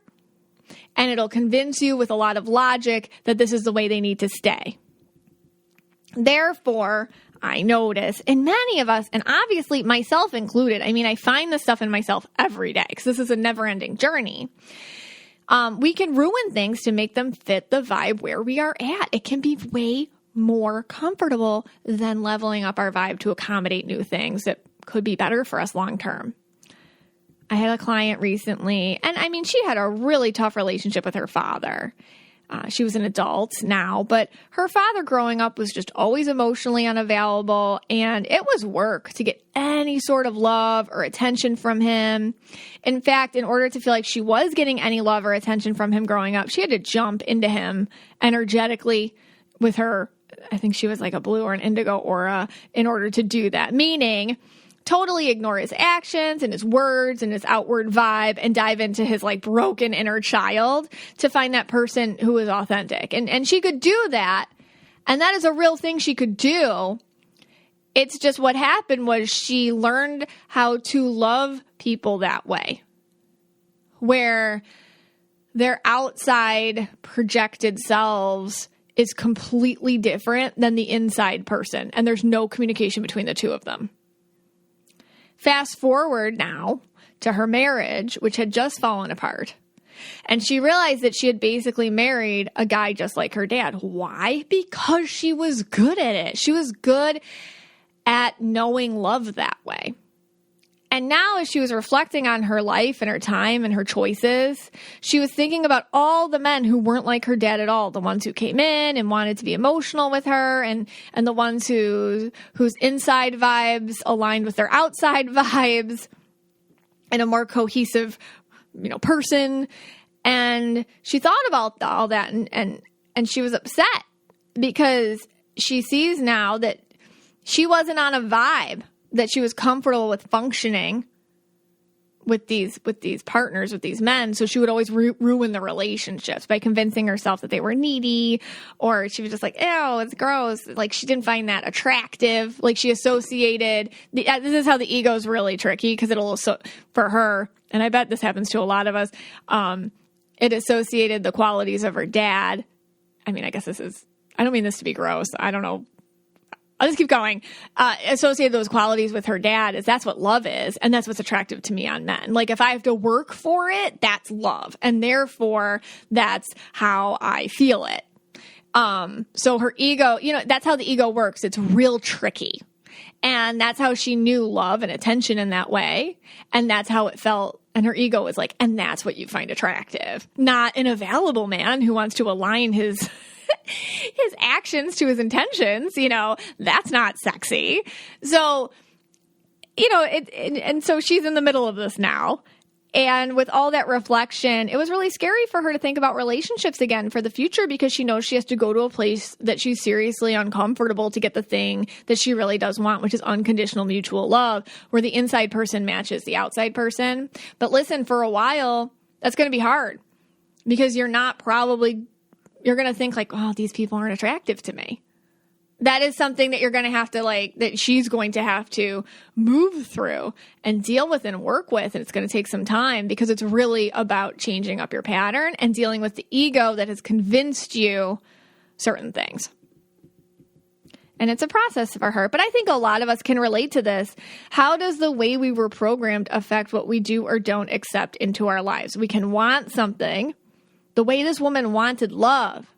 and it'll convince you with a lot of logic that this is the way they need to stay. Therefore, I notice in many of us, and obviously myself included, I mean, I find this stuff in myself every day because this is a never-ending journey. We can ruin things to make them fit the vibe where we are at. It can be way more comfortable than leveling up our vibe to accommodate new things that could be better for us long term. I had a client recently, and I mean, she had a really tough relationship with her father. She was an adult now, but her father growing up was just always emotionally unavailable, and it was work to get any sort of love or attention from him. In fact, in order to feel like she was getting any love or attention from him growing up, she had to jump into him energetically with her, I think she was like a blue or an indigo aura, in order to do that. Meaning, totally ignore his actions and his words and his outward vibe and dive into his like broken inner child to find that person who is authentic. And she could do that. And that is a real thing she could do. It's just what happened was she learned how to love people that way, where their outside projected selves is completely different than the inside person. And there's no communication between the two of them. Fast forward now to her marriage, which had just fallen apart. And she realized that she had basically married a guy just like her dad. Why? Because she was good at it. She was good at knowing love that way. And now as she was reflecting on her life and her time and her choices, she was thinking about all the men who weren't like her dad at all. The ones who came in and wanted to be emotional with her, and the ones whose inside vibes aligned with their outside vibes, and a more cohesive, person. And she thought about all that and she was upset because she sees now that she wasn't on a vibe that she was comfortable with functioning with these partners, with these men. So she would always ruin the relationships by convincing herself that they were needy, or she was just like, ew, it's gross. Like, she didn't find that attractive. Like, she associated this is how the ego is really tricky, because it'll for her, and I bet this happens to a lot of us, it associated the qualities of her dad. I mean, I guess I don't mean this to be gross. I don't know. I'll just keep going. Associate those qualities with her dad is that's what love is. And that's what's attractive to me on men. Like, if I have to work for it, that's love. And therefore that's how I feel it. So her ego, that's how the ego works. It's real tricky. And that's how she knew love and attention in that way. And that's how it felt. And her ego was like, and that's what you find attractive. Not an available man who wants to align his actions to his intentions, that's not sexy. So, and so she's in the middle of this now. And with all that reflection, it was really scary for her to think about relationships again for the future, because she knows she has to go to a place that she's seriously uncomfortable to get the thing that she really does want, which is unconditional mutual love, where the inside person matches the outside person. But listen, for a while, that's going to be hard, because you're going to think like, oh, these people aren't attractive to me. that is something that you're going to have to that she's going to have to move through and deal with and work with. And it's going to take some time because it's really about changing up your pattern and dealing with the ego that has convinced you certain things. And it's a process for her. But I think a lot of us can relate to this. How does the way we were programmed affect what we do or don't accept into our lives? We can want something the way this woman wanted love,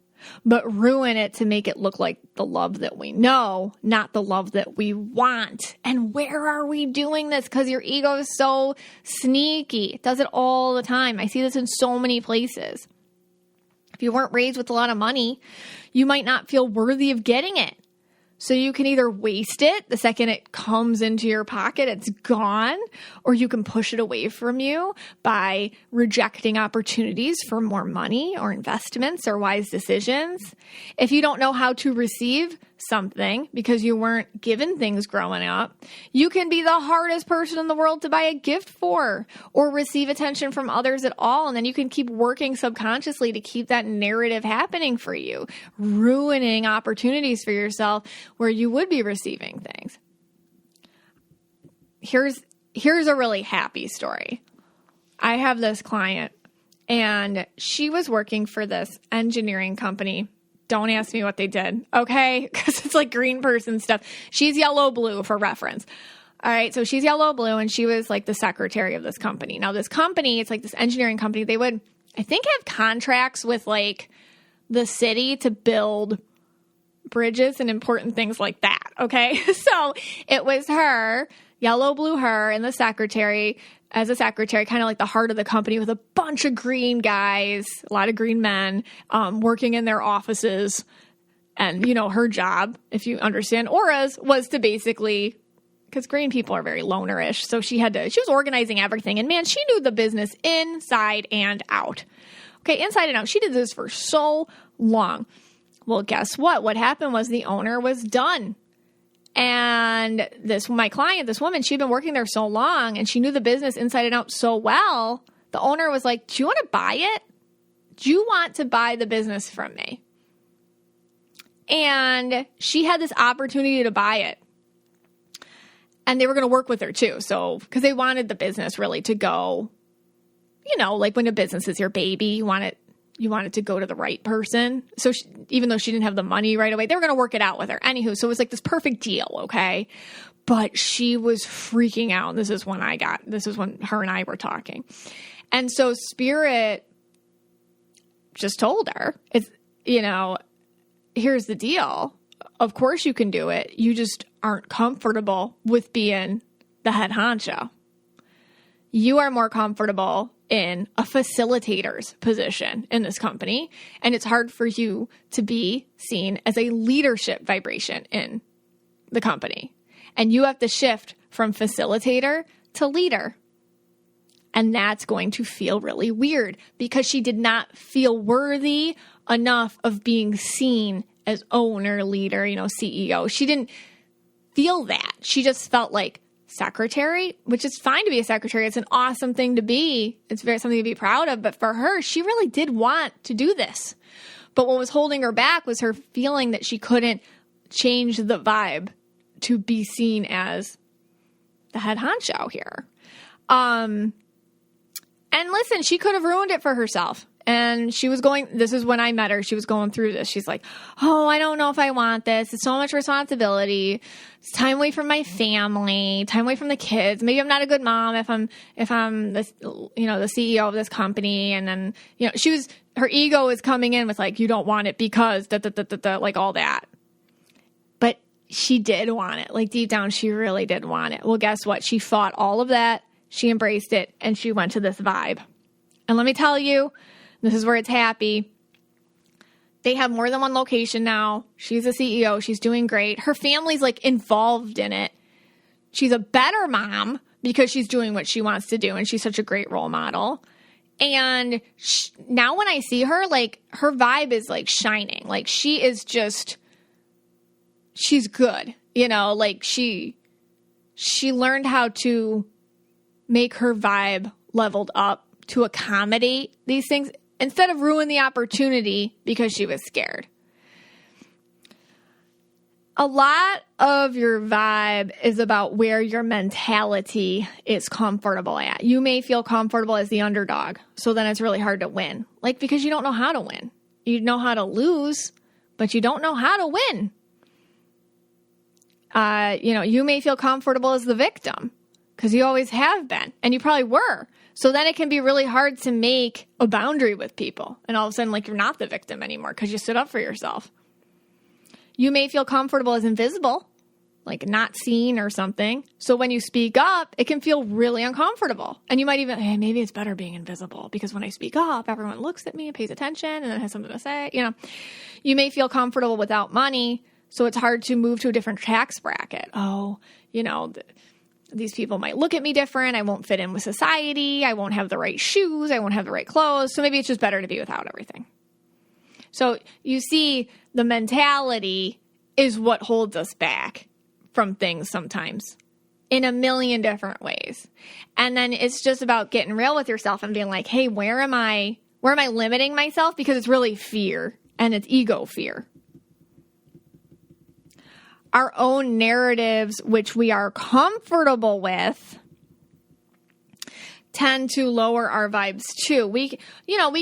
but ruin it to make it look like the love that we know, not the love that we want. And where are we doing this? Because your ego is so sneaky. It does it all the time. I see this in so many places. If you weren't raised with a lot of money, you might not feel worthy of getting it. So you can either waste it the second it comes into your pocket, it's gone, or you can push it away from you by rejecting opportunities for more money or investments or wise decisions. If you don't know how to receive something because you weren't given things growing up, you can be the hardest person in the world to buy a gift for or receive attention from others at all. And then you can keep working subconsciously to keep that narrative happening for you, ruining opportunities for yourself where you would be receiving things. Here's a really happy story. I have this client and she was working for this engineering company. Don't ask me what they did, okay? Because it's like green person stuff. She's yellow blue for reference. All right, so she's yellow blue, and she was like the secretary of this company. Now, this company, it's like this engineering company. They would, I think, have contracts with like the city to build bridges and important things like that, okay? So it was her, yellow blue her, and the secretary, as a secretary, kind of like the heart of the company with a bunch of green guys, a lot of green men, working in their offices. And, you know, her job, if you understand auras, was to basically, because green people are very lonerish, so she was organizing everything. And man, she knew the business inside and out. Okay, inside and out. She did this for so long. Well, guess what? What happened was the owner was done. And my client, this woman, she'd been working there so long and she knew the business inside and out so well. The owner was like, do you want to buy it? Do you want to buy the business from me? And she had this opportunity to buy it. And they were going to work with her too. So, because they wanted the business really to go, you know, like when a business is your baby, you want it to go to the right person. So even though she didn't have the money right away, they were going to work it out with her. Anywho, so it was like this perfect deal, okay? But she was freaking out. This is when her and I were talking. And so Spirit just told her, here's the deal. Of course you can do it. You just aren't comfortable with being the head honcho. You are more comfortable in a facilitator's position in this company, and it's hard for you to be seen as a leadership vibration in the company. And you have to shift from facilitator to leader. And that's going to feel really weird because she did not feel worthy enough of being seen as owner, leader, CEO. She didn't feel that. She just felt like secretary, which is fine to be a secretary. It's an awesome thing to be. It's something to be proud of. But for her, she really did want to do this. But what was holding her back was her feeling that she couldn't change the vibe to be seen as the head honcho here. And listen, she could have ruined it for herself. And this is when I met her, she was going through this. She's like, oh, I don't know if I want this. It's so much responsibility. It's time away from my family, time away from the kids. Maybe I'm not a good mom if I'm the CEO of this company. And then, her ego is coming in with like, you don't want it because like all that. But she did want it. Like deep down, she really did want it. Well, guess what? She fought all of that. She embraced it and she went to this vibe. And let me tell you, this is where it's happy. They have more than one location now. She's a CEO. She's doing great. Her family's like involved in it. She's a better mom because she's doing what she wants to do. And she's such a great role model. And now when I see her, like her vibe is like shining. Like she is just, she's good. Like she learned how to make her vibe leveled up to accommodate these things instead of ruin the opportunity because she was scared. A lot of your vibe is about where your mentality is comfortable at. You may feel comfortable as the underdog, so then it's really hard to win. Like, because you don't know how to win. You know how to lose, but you don't know how to win. You may feel comfortable as the victim because you always have been, and you probably were. So then it can be really hard to make a boundary with people. And all of a sudden, like, you're not the victim anymore because you stood up for yourself. You may feel comfortable as invisible, like not seen or something. So when you speak up, it can feel really uncomfortable. And you might even, hey, maybe it's better being invisible because when I speak up, everyone looks at me and pays attention and then has something to say. You may feel comfortable without money. So it's hard to move to a different tax bracket. These people might look at me different. I won't fit in with society. I won't have the right shoes. I won't have the right clothes. So maybe it's just better to be without everything. So you see, the mentality is what holds us back from things sometimes in a million different ways. And then it's just about getting real with yourself and being like, hey, where am I limiting myself? Because it's really fear, and it's ego fear. Our own narratives, which we are comfortable with, tend to lower our vibes too. We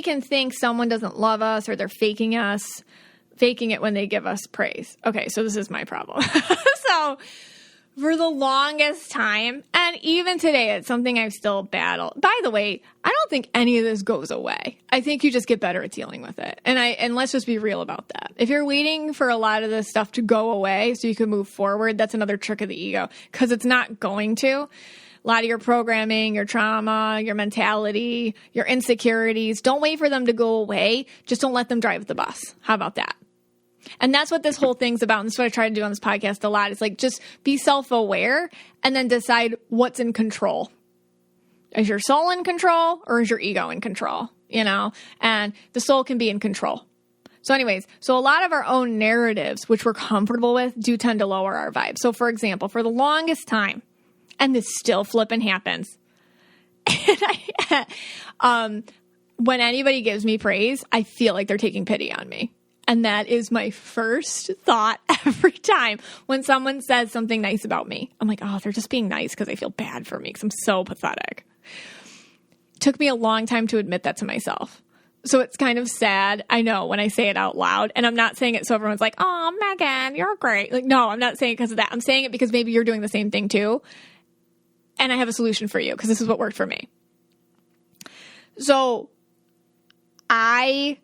can think someone doesn't love us or they're faking it when they give us praise. Okay, so this is my problem. So for the longest time, and even today, it's something I've still battled. By the way, I don't think any of this goes away. I think you just get better at dealing with it. And let's just be real about that. If you're waiting for a lot of this stuff to go away so you can move forward, that's another trick of the ego, because it's not going to. A lot of your programming, your trauma, your mentality, your insecurities, don't wait for them to go away. Just don't let them drive the bus. How about that? And that's what this whole thing's about. And that's what I try to do on this podcast a lot. It's like, just be self-aware and then decide what's in control. Is your soul in control or is your ego in control? And the soul can be in control. So anyways, a lot of our own narratives, which we're comfortable with, do tend to lower our vibe. So for example, for the longest time, and this still flipping happens. And when anybody gives me praise, I feel like they're taking pity on me. And that is my first thought every time when someone says something nice about me. I'm like, oh, they're just being nice because they feel bad for me because I'm so pathetic. It took me a long time to admit that to myself. So it's kind of sad, I know, when I say it out loud. And I'm not saying it so everyone's like, oh, Megan, you're great. Like, no, I'm not saying it because of that. I'm saying it because maybe you're doing the same thing too. And I have a solution for you because this is what worked for me. So I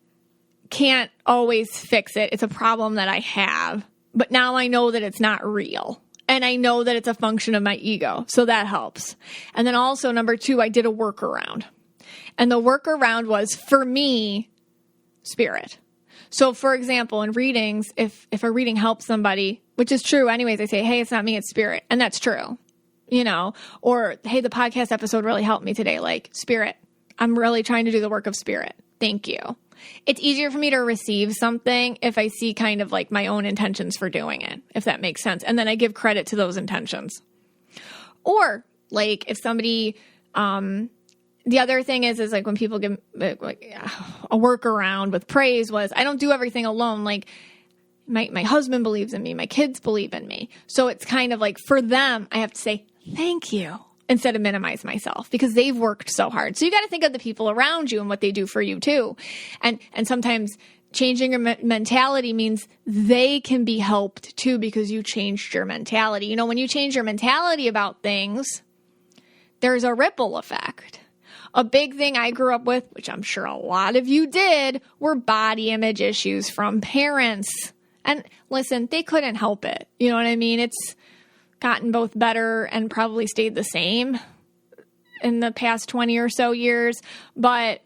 can't always fix it. It's a problem that I have. But now I know that it's not real. And I know that it's a function of my ego. So that helps. And then also, number 2, I did a workaround. And the workaround was, for me, spirit. So for example, in readings, if a reading helps somebody, which is true anyways, I say, hey, it's not me, it's spirit. And that's true. Or, hey, the podcast episode really helped me today. Like, spirit, I'm really trying to do the work of spirit. Thank you. It's easier for me to receive something if I see kind of like my own intentions for doing it, if that makes sense. And then I give credit to those intentions. Or like if somebody, the other thing is like when people give like a workaround with praise was, I don't do everything alone. Like my husband believes in me. My kids believe in me. So it's kind of like for them, I have to say, thank you, instead of minimize myself because they've worked so hard. So you got to think of the people around you and what they do for you too. And sometimes changing your mentality means they can be helped too because you changed your mentality. When you change your mentality about things, there's a ripple effect. A big thing I grew up with, which I'm sure a lot of you did, were body image issues from parents. And listen, they couldn't help it. You know what I mean? It's gotten both better and probably stayed the same in the past 20 or so years. But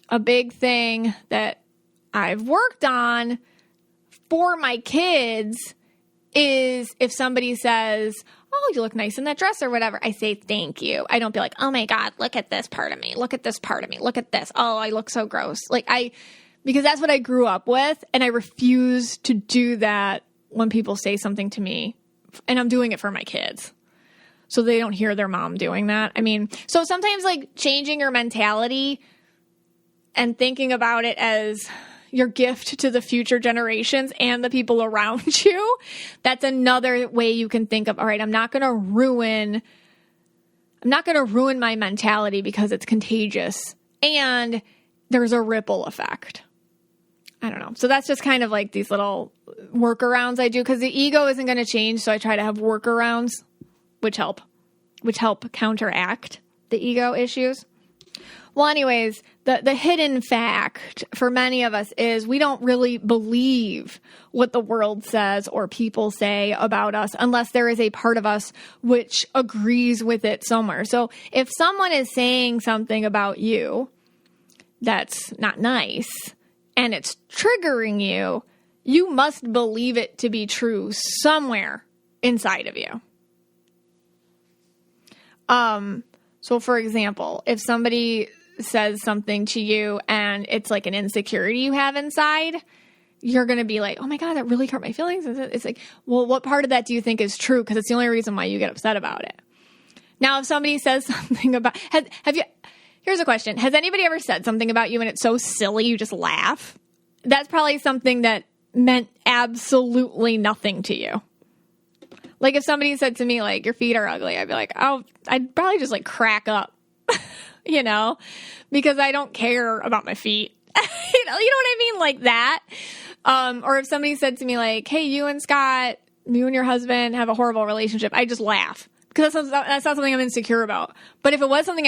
a big thing that I've worked on for my kids is if somebody says, oh, you look nice in that dress or whatever, I say thank you. I don't be like, oh my God, look at this part of me. Look at this part of me. Look at this. Oh, I look so gross. Because that's what I grew up with. And I refuse to do that when people say something to me. And I'm doing it for my kids. So they don't hear their mom doing that. So sometimes like changing your mentality and thinking about it as, your gift to the future generations and the people around you, that's another way you can think of, all right, I'm not going to ruin my mentality because it's contagious. And there's a ripple effect. I don't know. So that's just kind of like these little workarounds I do, because the ego isn't going to change. So I try to have workarounds, which help counteract the ego issues. Well, anyways, the hidden fact for many of us is we don't really believe what the world says or people say about us unless there is a part of us which agrees with it somewhere. So if someone is saying something about you that's not nice and it's triggering you, you must believe it to be true somewhere inside of you. So for example, if somebody says something to you and it's like an insecurity you have inside, you're going to be like, oh my God, that really hurt my feelings. It's like, well, what part of that do you think is true? Because it's the only reason why you get upset about it. Now, if somebody says something about, here's a question. Has anybody ever said something about you and it's so silly you just laugh? That's probably something that meant absolutely nothing to you. Like if somebody said to me, like, your feet are ugly, I'd be like, oh, I'd probably just like crack up, you know, because I don't care about my feet. you know what I mean? Like that. Or if somebody said to me like, hey, you and your husband have a horrible relationship, I just laugh because that's not something I'm insecure about. But if it was something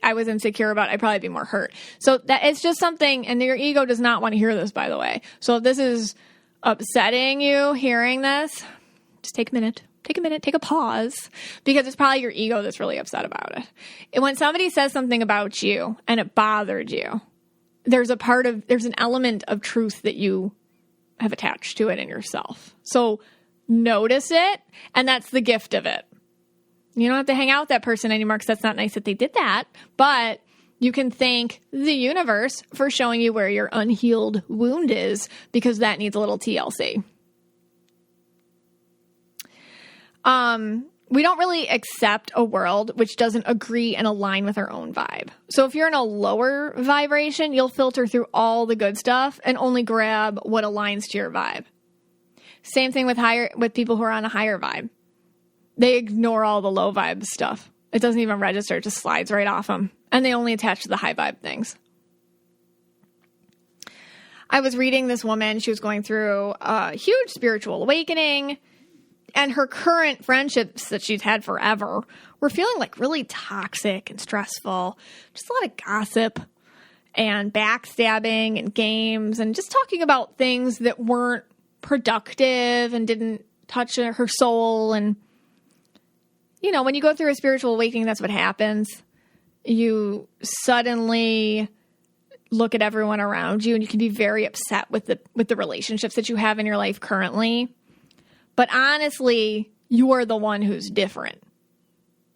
I was insecure about, I'd probably be more hurt. So that it's just something, and your ego does not want to hear this, by the way. So if this is upsetting you hearing this, just take a minute, take a pause, because it's probably your ego that's really upset about it. And when somebody says something about you and it bothered you, there's an element of truth that you have attached to it in yourself. So notice it, and that's the gift of it. You don't have to hang out with that person anymore because that's not nice that they did that, but you can thank the universe for showing you where your unhealed wound is, because that needs a little TLC. We don't really accept a world which doesn't agree and align with our own vibe. So if you're in a lower vibration, you'll filter through all the good stuff and only grab what aligns to your vibe. Same thing with people who are on a higher vibe. They ignore all the low vibe stuff. It doesn't even register. It just slides right off them. And they only attach to the high vibe things. I was reading this woman. She was going through a huge spiritual awakening. And her current friendships that she's had forever were feeling like really toxic and stressful. Just a lot of gossip and backstabbing and games and just talking about things that weren't productive and didn't touch her soul. And, you know, when you go through a spiritual awakening, that's what happens. You suddenly look at everyone around you and you can be very upset with the relationships that you have in your life currently. But honestly, you are the one who's different.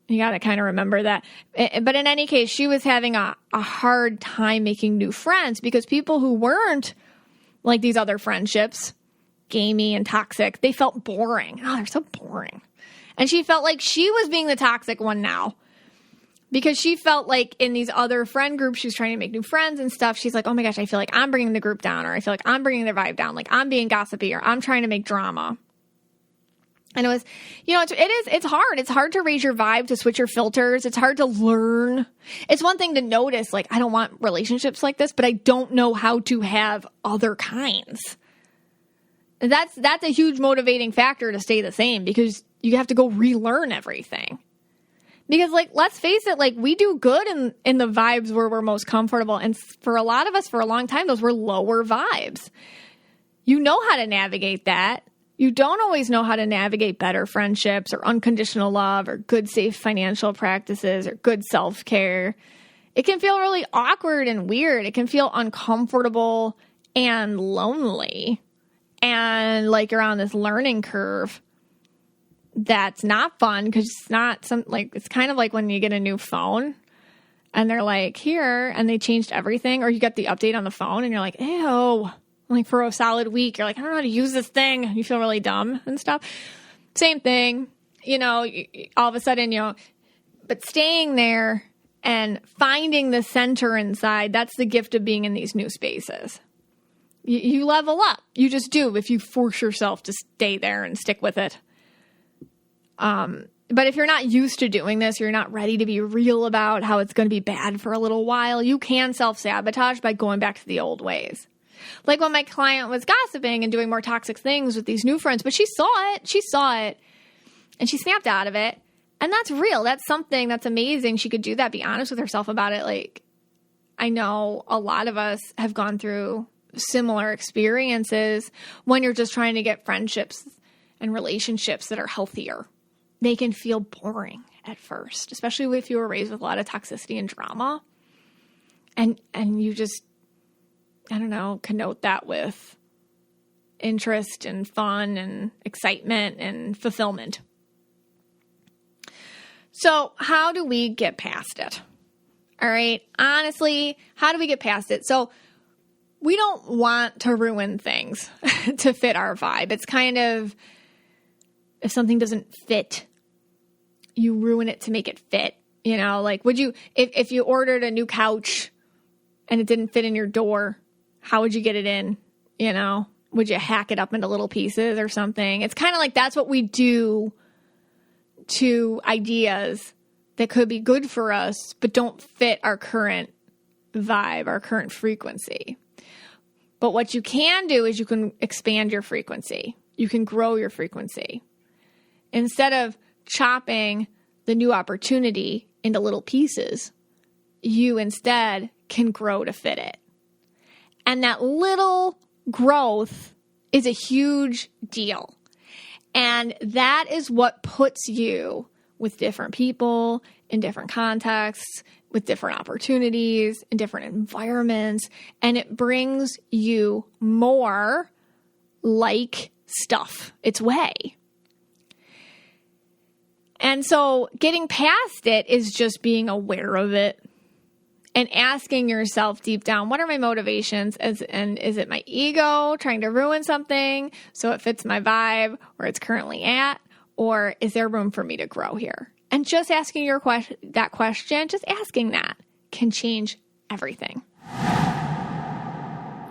You got to kind of remember that. But in any case, she was having a hard time making new friends because people who weren't like these other friendships, gamey and toxic, they felt boring. Oh, they're so boring. And she felt like she was being the toxic one now because she felt like in these other friend groups, she was trying to make new friends and stuff. She's like, oh my gosh, I feel like I'm bringing the group down, or I feel like I'm bringing their vibe down. Like I'm being gossipy, or I'm trying to make drama. And it was, you know, it's hard. It's hard to raise your vibe, to switch your filters. It's hard to learn. It's one thing to notice, like, I don't want relationships like this, but I don't know how to have other kinds. That's a huge motivating factor to stay the same, because you have to go relearn everything. Because, like, let's face it, like, we do good in the vibes where we're most comfortable. And for a lot of us, for a long time, those were lower vibes. You know how to navigate that. You don't always know how to navigate better friendships or unconditional love or good, safe financial practices or good self-care. It can feel really awkward and weird. It can feel uncomfortable and lonely. And like you're on this learning curve that's not fun, because it's not it's kind of like when you get a new phone and they're like, here, and they changed everything, or you get the update on the phone and you're like, ew. Like for a solid week, you're like, I don't know how to use this thing. You feel really dumb and stuff. Same thing, you know, all of a sudden, you know, but staying there and finding the center inside, that's the gift of being in these new spaces. You level up. You just do if you force yourself to stay there and stick with it. But if you're not used to doing this, you're not ready to be real about how it's going to be bad for a little while, you can self-sabotage by going back to the old ways. Like when my client was gossiping and doing more toxic things with these new friends, but she saw it, and she snapped out of it. And that's real. That's something that's amazing. She could do that, be honest with herself about it. Like, I know a lot of us have gone through similar experiences when you're just trying to get friendships and relationships that are healthier. They can feel boring at first, especially if you were raised with a lot of toxicity and drama. And you just, I don't know, connote that with interest and fun and excitement and fulfillment. So how do we get past it? All right. Honestly, how do we get past it? So we don't want to ruin things to fit our vibe. It's kind of, if something doesn't fit, you ruin it to make it fit. You know, like would you, if you ordered a new couch and it didn't fit in your door, how would you get it in? You know, would you hack it up into little pieces or something? It's kind of like that's what we do to ideas that could be good for us, but don't fit our current vibe, our current frequency. But what you can do is you can expand your frequency. You can grow your frequency. Instead of chopping the new opportunity into little pieces, you instead can grow to fit it. And that little growth is a huge deal. And that is what puts you with different people in different contexts, with different opportunities, in different environments. And it brings you more like stuff its way. And so getting past it is just being aware of it and asking yourself deep down, what are my motivations? And is it my ego trying to ruin something so it fits my vibe where it's currently at? Or is there room for me to grow here? And just asking that question, just asking that can change everything.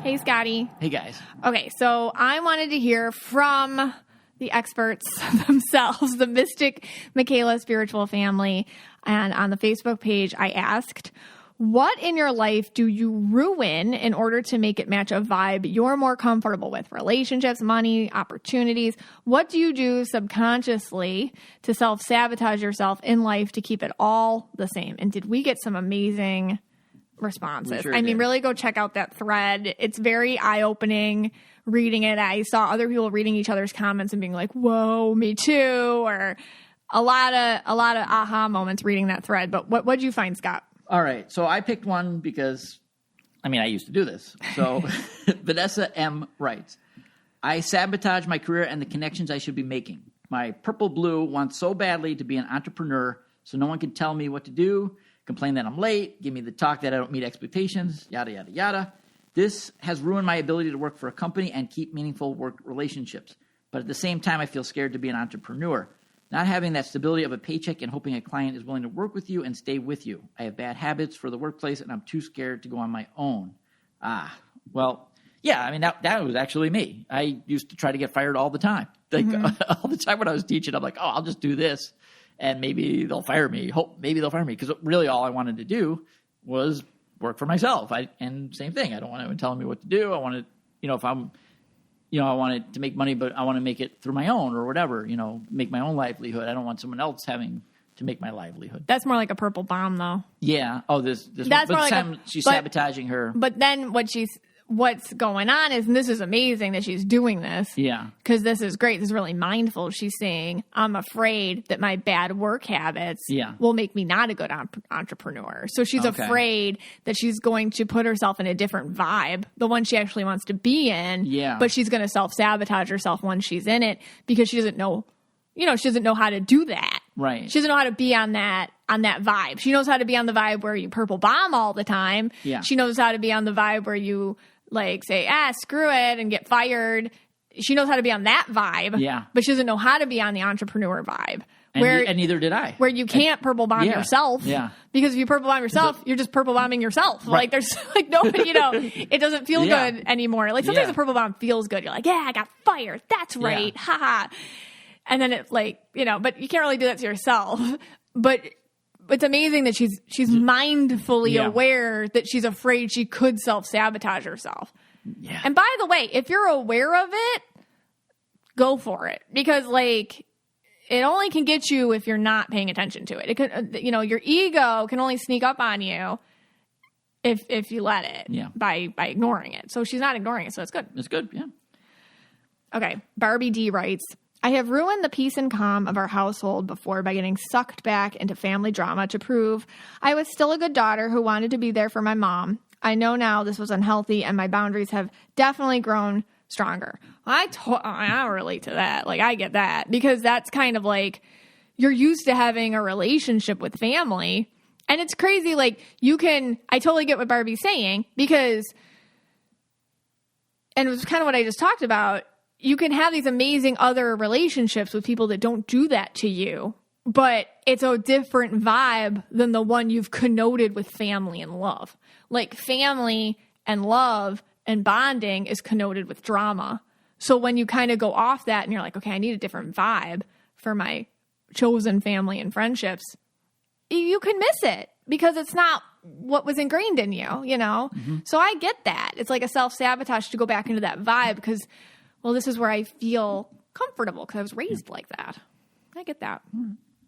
Hey, Scotty. Hey, guys. Okay, so I wanted to hear from the experts themselves, the Mystic Michaela Spiritual Family. And on the Facebook page, I asked, what in your life do you ruin in order to make it match a vibe you're more comfortable with? Relationships, money, opportunities. What do you do subconsciously to self-sabotage yourself in life to keep it all the same? And did we get some amazing responses? Sure I mean, really go check out that thread. It's very eye-opening reading it. I saw other people reading each other's comments and being like, whoa, me too. Or a lot of aha moments reading that thread. But what'd you find, Scott? All right. So I picked one because, I used to do this. So Vanessa M. writes, I sabotage my career and the connections I should be making. My purple blue wants so badly to be an entrepreneur so no one can tell me what to do, complain that I'm late, give me the talk that I don't meet expectations, yada, yada, yada. This has ruined my ability to work for a company and keep meaningful work relationships. But at the same time, I feel scared to be an entrepreneur. Not having that stability of a paycheck and hoping a client is willing to work with you and stay with you. I have bad habits for the workplace, and I'm too scared to go on my own. Well, yeah, that was actually me. I used to try to get fired all the time. All the time when I was teaching, I'm like, I'll just do this, and maybe they'll fire me. Maybe they'll fire me, because really all I wanted to do was work for myself. And same thing. I don't want anyone telling me what to do. I want to, if I'm... I wanted to make money, but I want to make it through my own or whatever, make my own livelihood. I don't want someone else having to make my livelihood. That's more like a purple bomb, though. Yeah. Oh, this That's one. More But she's sabotaging her. But then what's going on is, and this is amazing that she's doing this. Yeah. Because this is great. This is really mindful. She's saying, I'm afraid that my bad work habits will make me not a good entrepreneur. So she's afraid that she's going to put herself in a different vibe, the one she actually wants to be in. Yeah. But she's going to self-sabotage herself once she's in it because she doesn't know, she doesn't know how to do that. Right. She doesn't know how to be on that vibe. She knows how to be on the vibe where you purple bomb all the time. Yeah. She knows how to be on the vibe where you, like, say, screw it and get fired, she knows how to be on that vibe. Yeah. But she doesn't know how to be on the entrepreneur vibe. And neither did I. Where you can't purple bomb yourself. Yeah. Because if you purple bomb yourself, you're just purple bombing yourself. Right. Like there's like nobody, it doesn't feel good anymore. Like sometimes a purple bomb feels good. You're like, yeah, I got fired. That's right. Yeah. Ha ha. And then it's like, but you can't really do that to yourself. But it's amazing that she's mindfully aware that she's afraid she could self-sabotage herself. Yeah. And by the way, if you're aware of it, go for it. Because like, it only can get you if you're not paying attention to it. It could, your ego can only sneak up on you if you let it by ignoring it. So she's not ignoring it, so it's good. It's good, yeah. Okay, Barbie D writes, I have ruined the peace and calm of our household before by getting sucked back into family drama to prove I was still a good daughter who wanted to be there for my mom. I know now this was unhealthy and my boundaries have definitely grown stronger. I relate to that. Like, I get that because that's kind of like you're used to having a relationship with family. And it's crazy. Like, I totally get what Barbie's saying because, and it was kind of what I just talked about. You can have these amazing other relationships with people that don't do that to you, but it's a different vibe than the one you've connoted with family and love. Like, family and love and bonding is connoted with drama. So when you kind of go off that and you're like, okay, I need a different vibe for my chosen family and friendships, you can miss it because it's not what was ingrained in you, Mm-hmm. So I get that. It's like a self-sabotage to go back into that vibe because, well, this is where I feel comfortable because I was raised like that. I get that.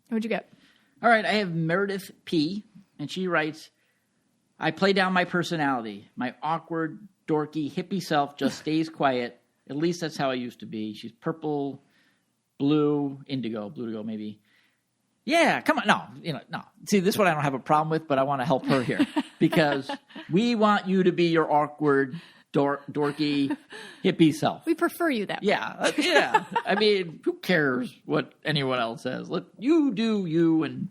What'd you get? All right, I have Meredith P., and she writes, I play down my personality. My awkward, dorky, hippie self just stays quiet. At least that's how I used to be. She's purple, blue to go maybe. Yeah, come on. No. See, this one I don't have a problem with, but I want to help her here because we want you to be your awkward, dorky, hippie self. We prefer you that way. Yeah. I mean, who cares what anyone else says? Let you do you. And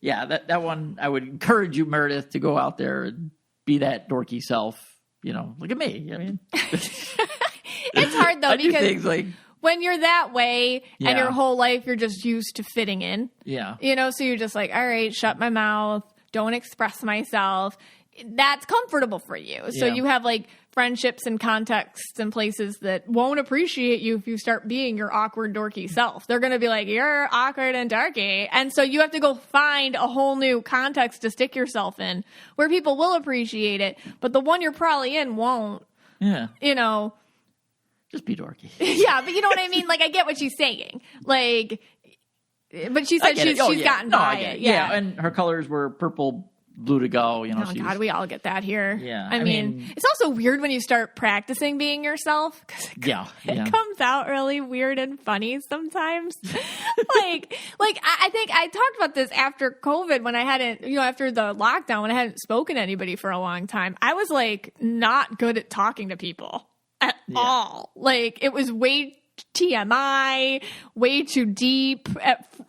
yeah, that one, I would encourage you, Meredith, to go out there and be that dorky self. Look at me. I mean, it's hard though because like, when you're that way and your whole life you're just used to fitting in. Yeah. So you're just like, all right, shut my mouth, don't express myself. That's comfortable for you. So you have like friendships and contexts and places that won't appreciate you if you start being your awkward, dorky self. They're going to be like, you're awkward and dorky. And so you have to go find a whole new context to stick yourself in where people will appreciate it. But the one you're probably in won't. Yeah. Just be dorky. Yeah, but you know what I mean? Like, I get what she's saying. Like, but she said she's gotten by it. Yeah, and her colors were purple, blue to go. Oh, God, we all get that here. Yeah. I mean, it's also weird when you start practicing being yourself. Cause it comes out really weird and funny sometimes. like I think I talked about this after COVID when I hadn't, after the lockdown, when I hadn't spoken to anybody for a long time. I was like not good at talking to people at all. Like, it was way TMI, way too deep.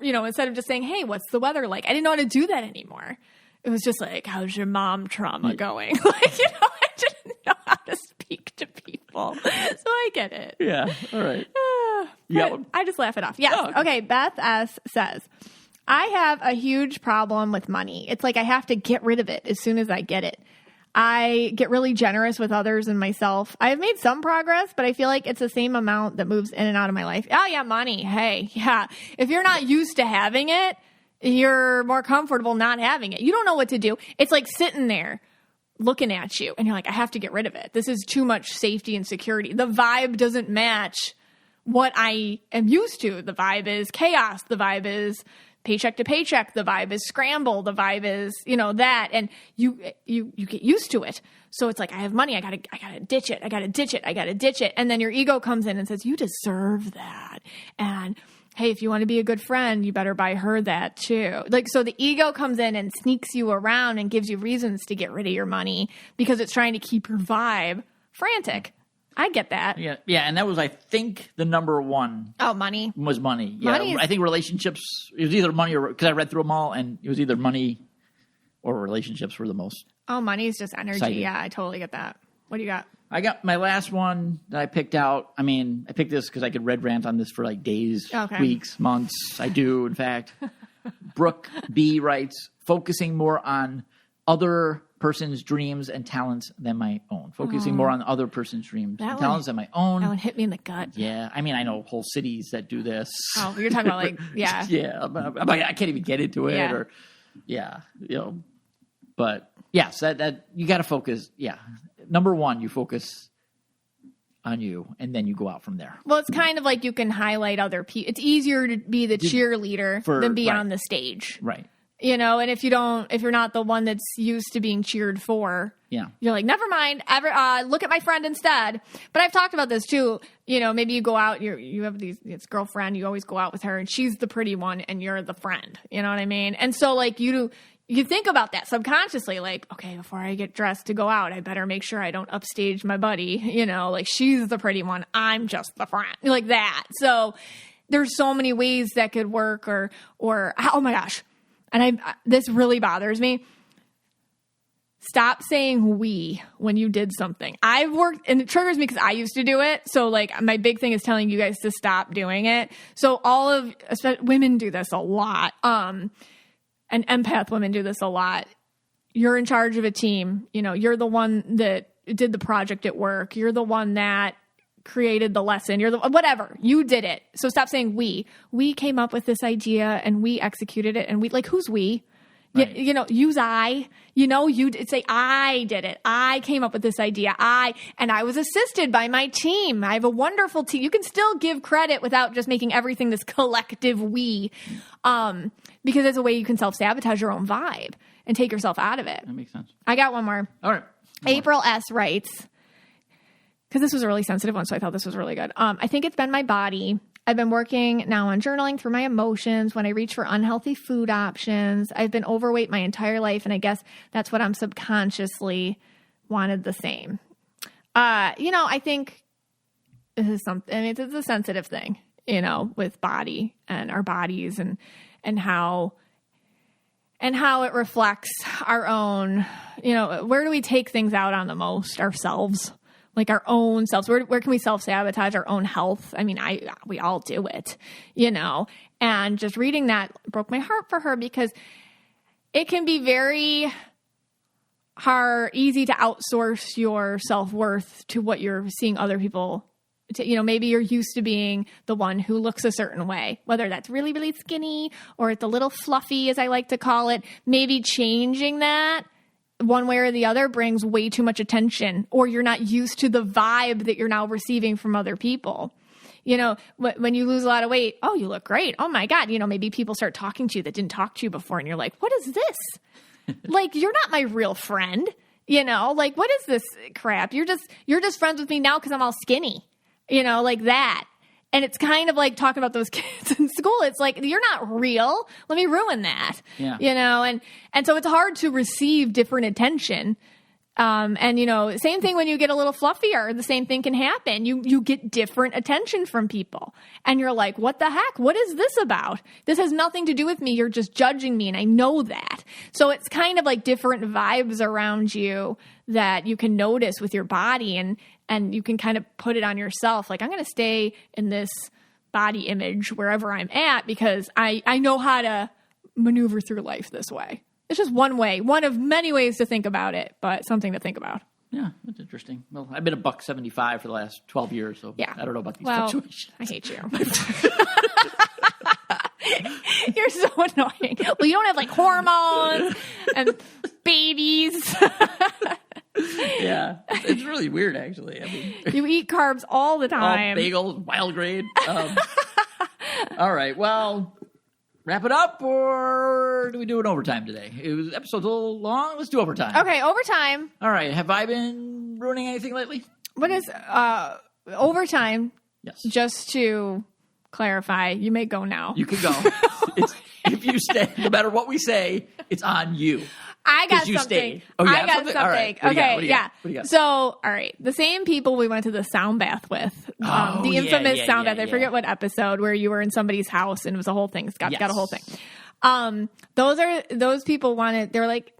Instead of just saying, hey, what's the weather like? I didn't know how to do that anymore. It was just like, how's your mom trauma going? I didn't know how to speak to people. So I get it. Yeah. All right. I just laugh it off. Yes. Oh, okay. Beth S. says, I have a huge problem with money. It's like I have to get rid of it as soon as I get it. I get really generous with others and myself. I have made some progress, but I feel like it's the same amount that moves in and out of my life. Oh, yeah, money. Hey, yeah. If you're not used to having it, you're more comfortable not having it. You don't know what to do. It's like sitting there looking at you and you're like, I have to get rid of it. This is too much safety and security. The vibe doesn't match what I am used to. The vibe is chaos. The vibe is paycheck to paycheck. The vibe is scramble. The vibe is, that. And you get used to it. So it's like, I have money. I gotta ditch it. I gotta ditch it. And then your ego comes in and says, you deserve that. And hey, if you want to be a good friend, you better buy her that too. Like, so the ego comes in and sneaks you around and gives you reasons to get rid of your money because it's trying to keep your vibe frantic. I get that. Yeah. And that was, I think, the number one. Oh, money. Was money. Yeah. I think relationships, it was either money or, because I read through them all, and it was either money or relationships were the most. Oh, money is just energy. Cited. Yeah, I totally get that. What do you got? I got my last one that I picked out. I mean, I picked this because I could red rant on this for like days, weeks, months. I do, in fact. Brooke B. writes, focusing more on other person's dreams and talents than my own. Focusing more on other person's dreams and talents than my own. That one hit me in the gut. Yeah. I mean, I know whole cities that do this. Oh, you're talking about like, yeah. Yeah. I can't even get into it. Or, But, yes, that you got to focus. Yeah. Number one, you focus on you, and then you go out from there. Well, it's kind of like you can highlight other people. It's easier to be the cheerleader than be on the stage. Right. You know, and if you're not the one that's used to being cheered for, you're like, never mind, look at my friend instead. But I've talked about this too. You know, maybe you go out, you have this girlfriend, you always go out with her, and she's the pretty one, and you're the friend. You know what I mean? And so, like, you think about that subconsciously, like, okay, before I get dressed to go out, I better make sure I don't upstage my buddy. You know, like, she's the pretty one, I'm just the friend, like that. So there's so many ways that could work, or oh my gosh. And this really bothers me. Stop saying we when you did something. I've worked, and it triggers me because I used to do it. So, like, my big thing is telling you guys to stop doing it. So women do this a lot. And empath women do this a lot. You're in charge of a team. You know, you're the one that did the project at work. You're the one that created the lesson. You're the whatever. You did it. So stop saying we. We came up with this idea and we executed it. And we, like, who's we? Right. You know, use I. You know, say I did it. I came up with this idea. And I was assisted by my team. I have a wonderful team. You can still give credit without just making everything this collective we. Because it's a way you can self-sabotage your own vibe and take yourself out of it. That makes sense. I got one more. All right. April S. writes, because this was a really sensitive one, so I thought this was really good. I think it's been my body. I've been working now on journaling through my emotions when I reach for unhealthy food options. I've been overweight my entire life, and I guess that's what I'm subconsciously wanted the same. You know, I think this is something, I mean, it's a sensitive thing, you know, with body and our bodies and how it reflects our own, you know, where do we take things out on the most? Ourselves. Like our own selves. Where can we self-sabotage our own health? I mean, we all do it, you know, and just reading that broke my heart for her because it can be very easy to outsource your self-worth to what you're seeing other people. You know, maybe you're used to being the one who looks a certain way, whether that's really, really skinny or it's a little fluffy, as I like to call it. Maybe changing that one way or the other brings way too much attention, or you're not used to the vibe that you're now receiving from other people. You know, when you lose a lot of weight, oh, you look great. Oh my God. You know, maybe people start talking to you that didn't talk to you before and you're like, what is this? Like, you're not my real friend. You know, like, what is this crap? You're just friends with me now because I'm all skinny, you know, like that. And it's kind of like talking about those kids in school. It's like, you're not real. Let me ruin that. Yeah. You know, and so it's hard to receive different attention. And, you know, same thing when you get a little fluffier, the same thing can happen. You get different attention from people. And you're like, what the heck? What is this about? This has nothing to do with me. You're just judging me. And I know that. So it's kind of like different vibes around you that you can notice with your body. And you can kind of put it on yourself. Like, I'm going to stay in this body image wherever I'm at because I know how to maneuver through life this way. It's just one way, one of many ways to think about it, but something to think about. Yeah, that's interesting. Well, I've been a $175 for the last 12 years, so yeah. I don't know about these fluctuations. I hate you. You're so annoying. Well, you don't have like hormones and babies. Yeah, it's really weird, actually. I mean, you eat carbs all the time. All bagels, wild grade. All right, well, wrap it up, or do we do an overtime today? The episode's a little long. Let's do overtime. Okay, overtime. All right, have I been ruining anything lately? What is overtime? Yes. Just to clarify, you may go now. You can go. If you stay, no matter what we say, it's on you. I got something. Stayed. Oh, you got something? All right. Okay, yeah. So, all right. The same people we went to the sound bath with, the infamous sound bath. I forget what episode where you were in somebody's house and it was a whole thing. Scott's got a whole thing. Those people wanted, they were like,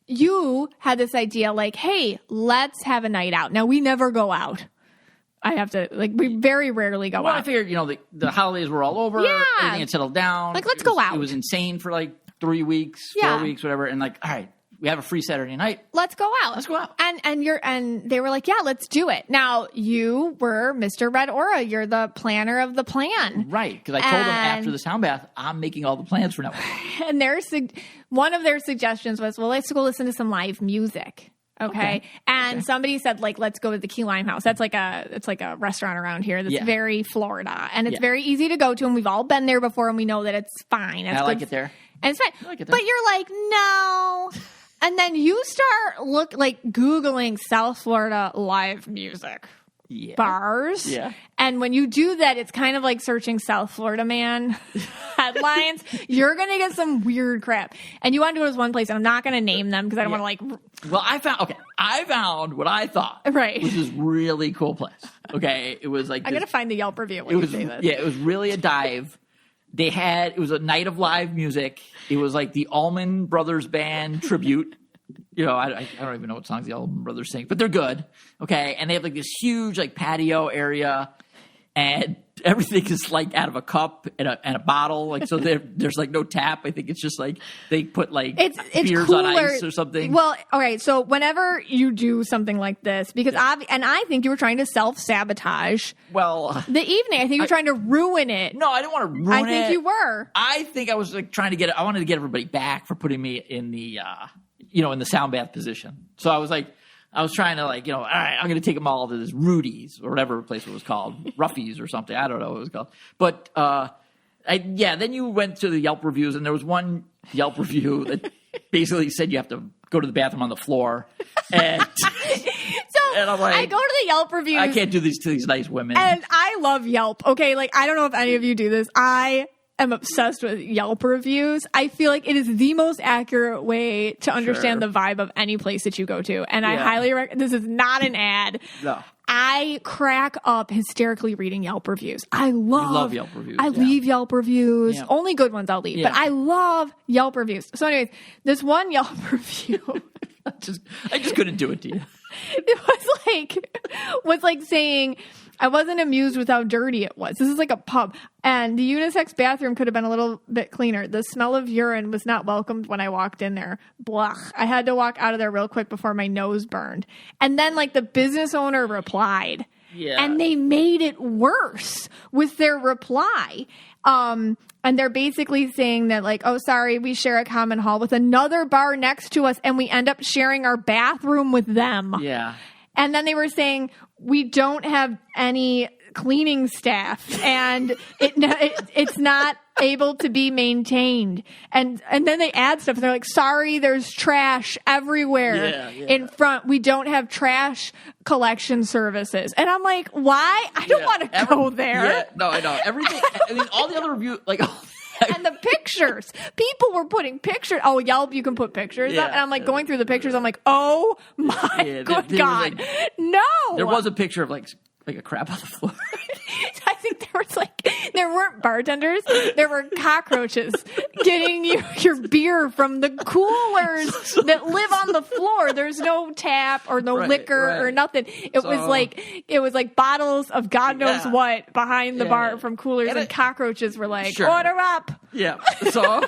you had this idea like, hey, let's have a night out. Now, we never go out. I have to, like, we very rarely go out. I figured, the holidays were all over. Yeah. Everything had settled down. Like, let's go out. It was insane for like 3 weeks, 4 weeks, whatever. And like, all right, we have a free Saturday night. Let's go out. Let's go out. And they were like, yeah, let's do it. Now, you were Mr. Red Aura. You're the planner of the plan. Right. Because I told them after the sound bath, I'm making all the plans for now. And one of their suggestions was, well, let's go listen to some live music. Okay. And somebody said, like, let's go to the Key Lime House. It's like a restaurant around here that's very Florida. And it's very easy to go to. And we've all been there before and we know that it's fine. I like it there. And it's fine. I like it there. But you're like, no. And then you start Googling South Florida live music bars. Yeah. And when you do that, it's kind of like searching South Florida man headlines. You're going to get some weird crap. And you want to go to this one place, and I'm not going to name them because I don't want to Well, I found what I thought was this really cool place. Okay. It was like I'm going to find the Yelp review when you say this. Yeah, it was really a dive. It was a night of live music. It was like the Allman Brothers Band tribute. I don't even know what songs the Allman Brothers sing, but they're good. Okay. And they have like this huge like patio area, and everything is like out of a cup and a bottle. Like, so there's like no tap. I think it's just like they put like beers cooler on ice or something. Well, all right. So whenever you do something like this, because I think you were trying to self-sabotage the evening. I think you're trying to ruin it. No, I didn't want to ruin it. I think you were. I think I was like I wanted to get everybody back for putting me in the, in the sound bath position. So I was trying to all right, I'm going to take them all to this Rudy's or whatever place it was called, Ruffy's or something. I don't know what it was called. But, then you went to the Yelp reviews, and there was one Yelp review that basically said you have to go to the bathroom on the floor. And and I'm like, I go to the Yelp reviews. I can't do these to these nice women. And I love Yelp. Okay. Like, I don't know if any of you do this. I am obsessed with Yelp reviews. I feel like it is the most accurate way to understand the vibe of any place that you go to. And I highly recommend, this is not an ad. No. I crack up hysterically reading Yelp reviews. I love Yelp reviews. I leave Yelp reviews. Yeah. Only good ones I'll leave. Yeah. But I love Yelp reviews. So anyways, this one Yelp review. I just couldn't do it to you. It was like saying, I wasn't amused with how dirty it was. This is like a pub. And the unisex bathroom could have been a little bit cleaner. The smell of urine was not welcomed when I walked in there. Blah. I had to walk out of there real quick before my nose burned. And then the business owner replied. Yeah. And they made it worse with their reply. And they're basically saying that oh, sorry, we share a common hall with another bar next to us, and we end up sharing our bathroom with them. Yeah. And then they were saying, we don't have any cleaning staff, and it's not able to be maintained. And then they add stuff. They're like, sorry, there's trash everywhere in front. We don't have trash collection services. And I'm like, why? I don't want to go there. Yeah, no, I know. Everything. I mean, all the other reviews, and the pictures. People were putting pictures. Oh, Yelp, you can put pictures up. And I'm going through the pictures. I'm like, oh my good God. No. There was a picture of a crap on the floor. I think there weren't bartenders. There were cockroaches getting your beer from the coolers that live on the floor. There's no tap or no liquor or nothing. It was like bottles of God knows what behind the bar from coolers, and cockroaches were like, order up. Yeah. So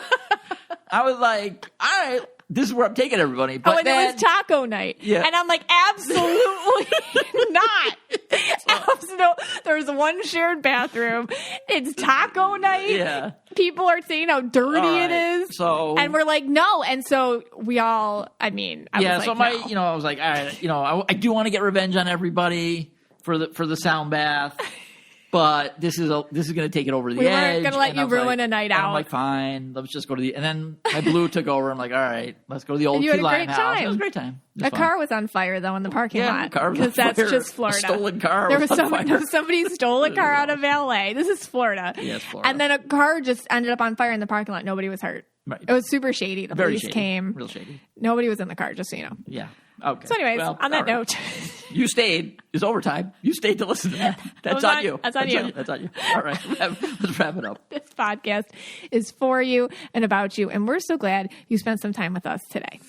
I was like, all right. This is where I'm taking everybody. But and it was taco night. Yeah. And I'm like, absolutely not. There's one shared bathroom. It's taco night. Yeah. People are saying how dirty it is. So, and we're like, no. And so we all, I was so like, I was like, all right, I do want to get revenge on everybody for the sound bath. But this is going to take it over the edge. We weren't going to let you ruin a night out. I'm like, fine, let's just go to and then my blue took over. I'm like, all right, let's go to the old Key Lime house. It was a great time. A car was on fire though in the parking lot. Because that's just Florida. A stolen car. Somebody stole a car out of LA. This is Florida. Yeah, it's Florida. And then a car just ended up on fire in the parking lot. Nobody was hurt. Right. It was super shady. The police came. Real shady. Nobody was in the car, just so you know. Yeah. Okay. So anyways, on that note. You stayed. It's overtime. You stayed to listen to that. That's on you. That's on you. That's on you. All right. Let's wrap it up. This podcast is for you and about you, and we're so glad you spent some time with us today.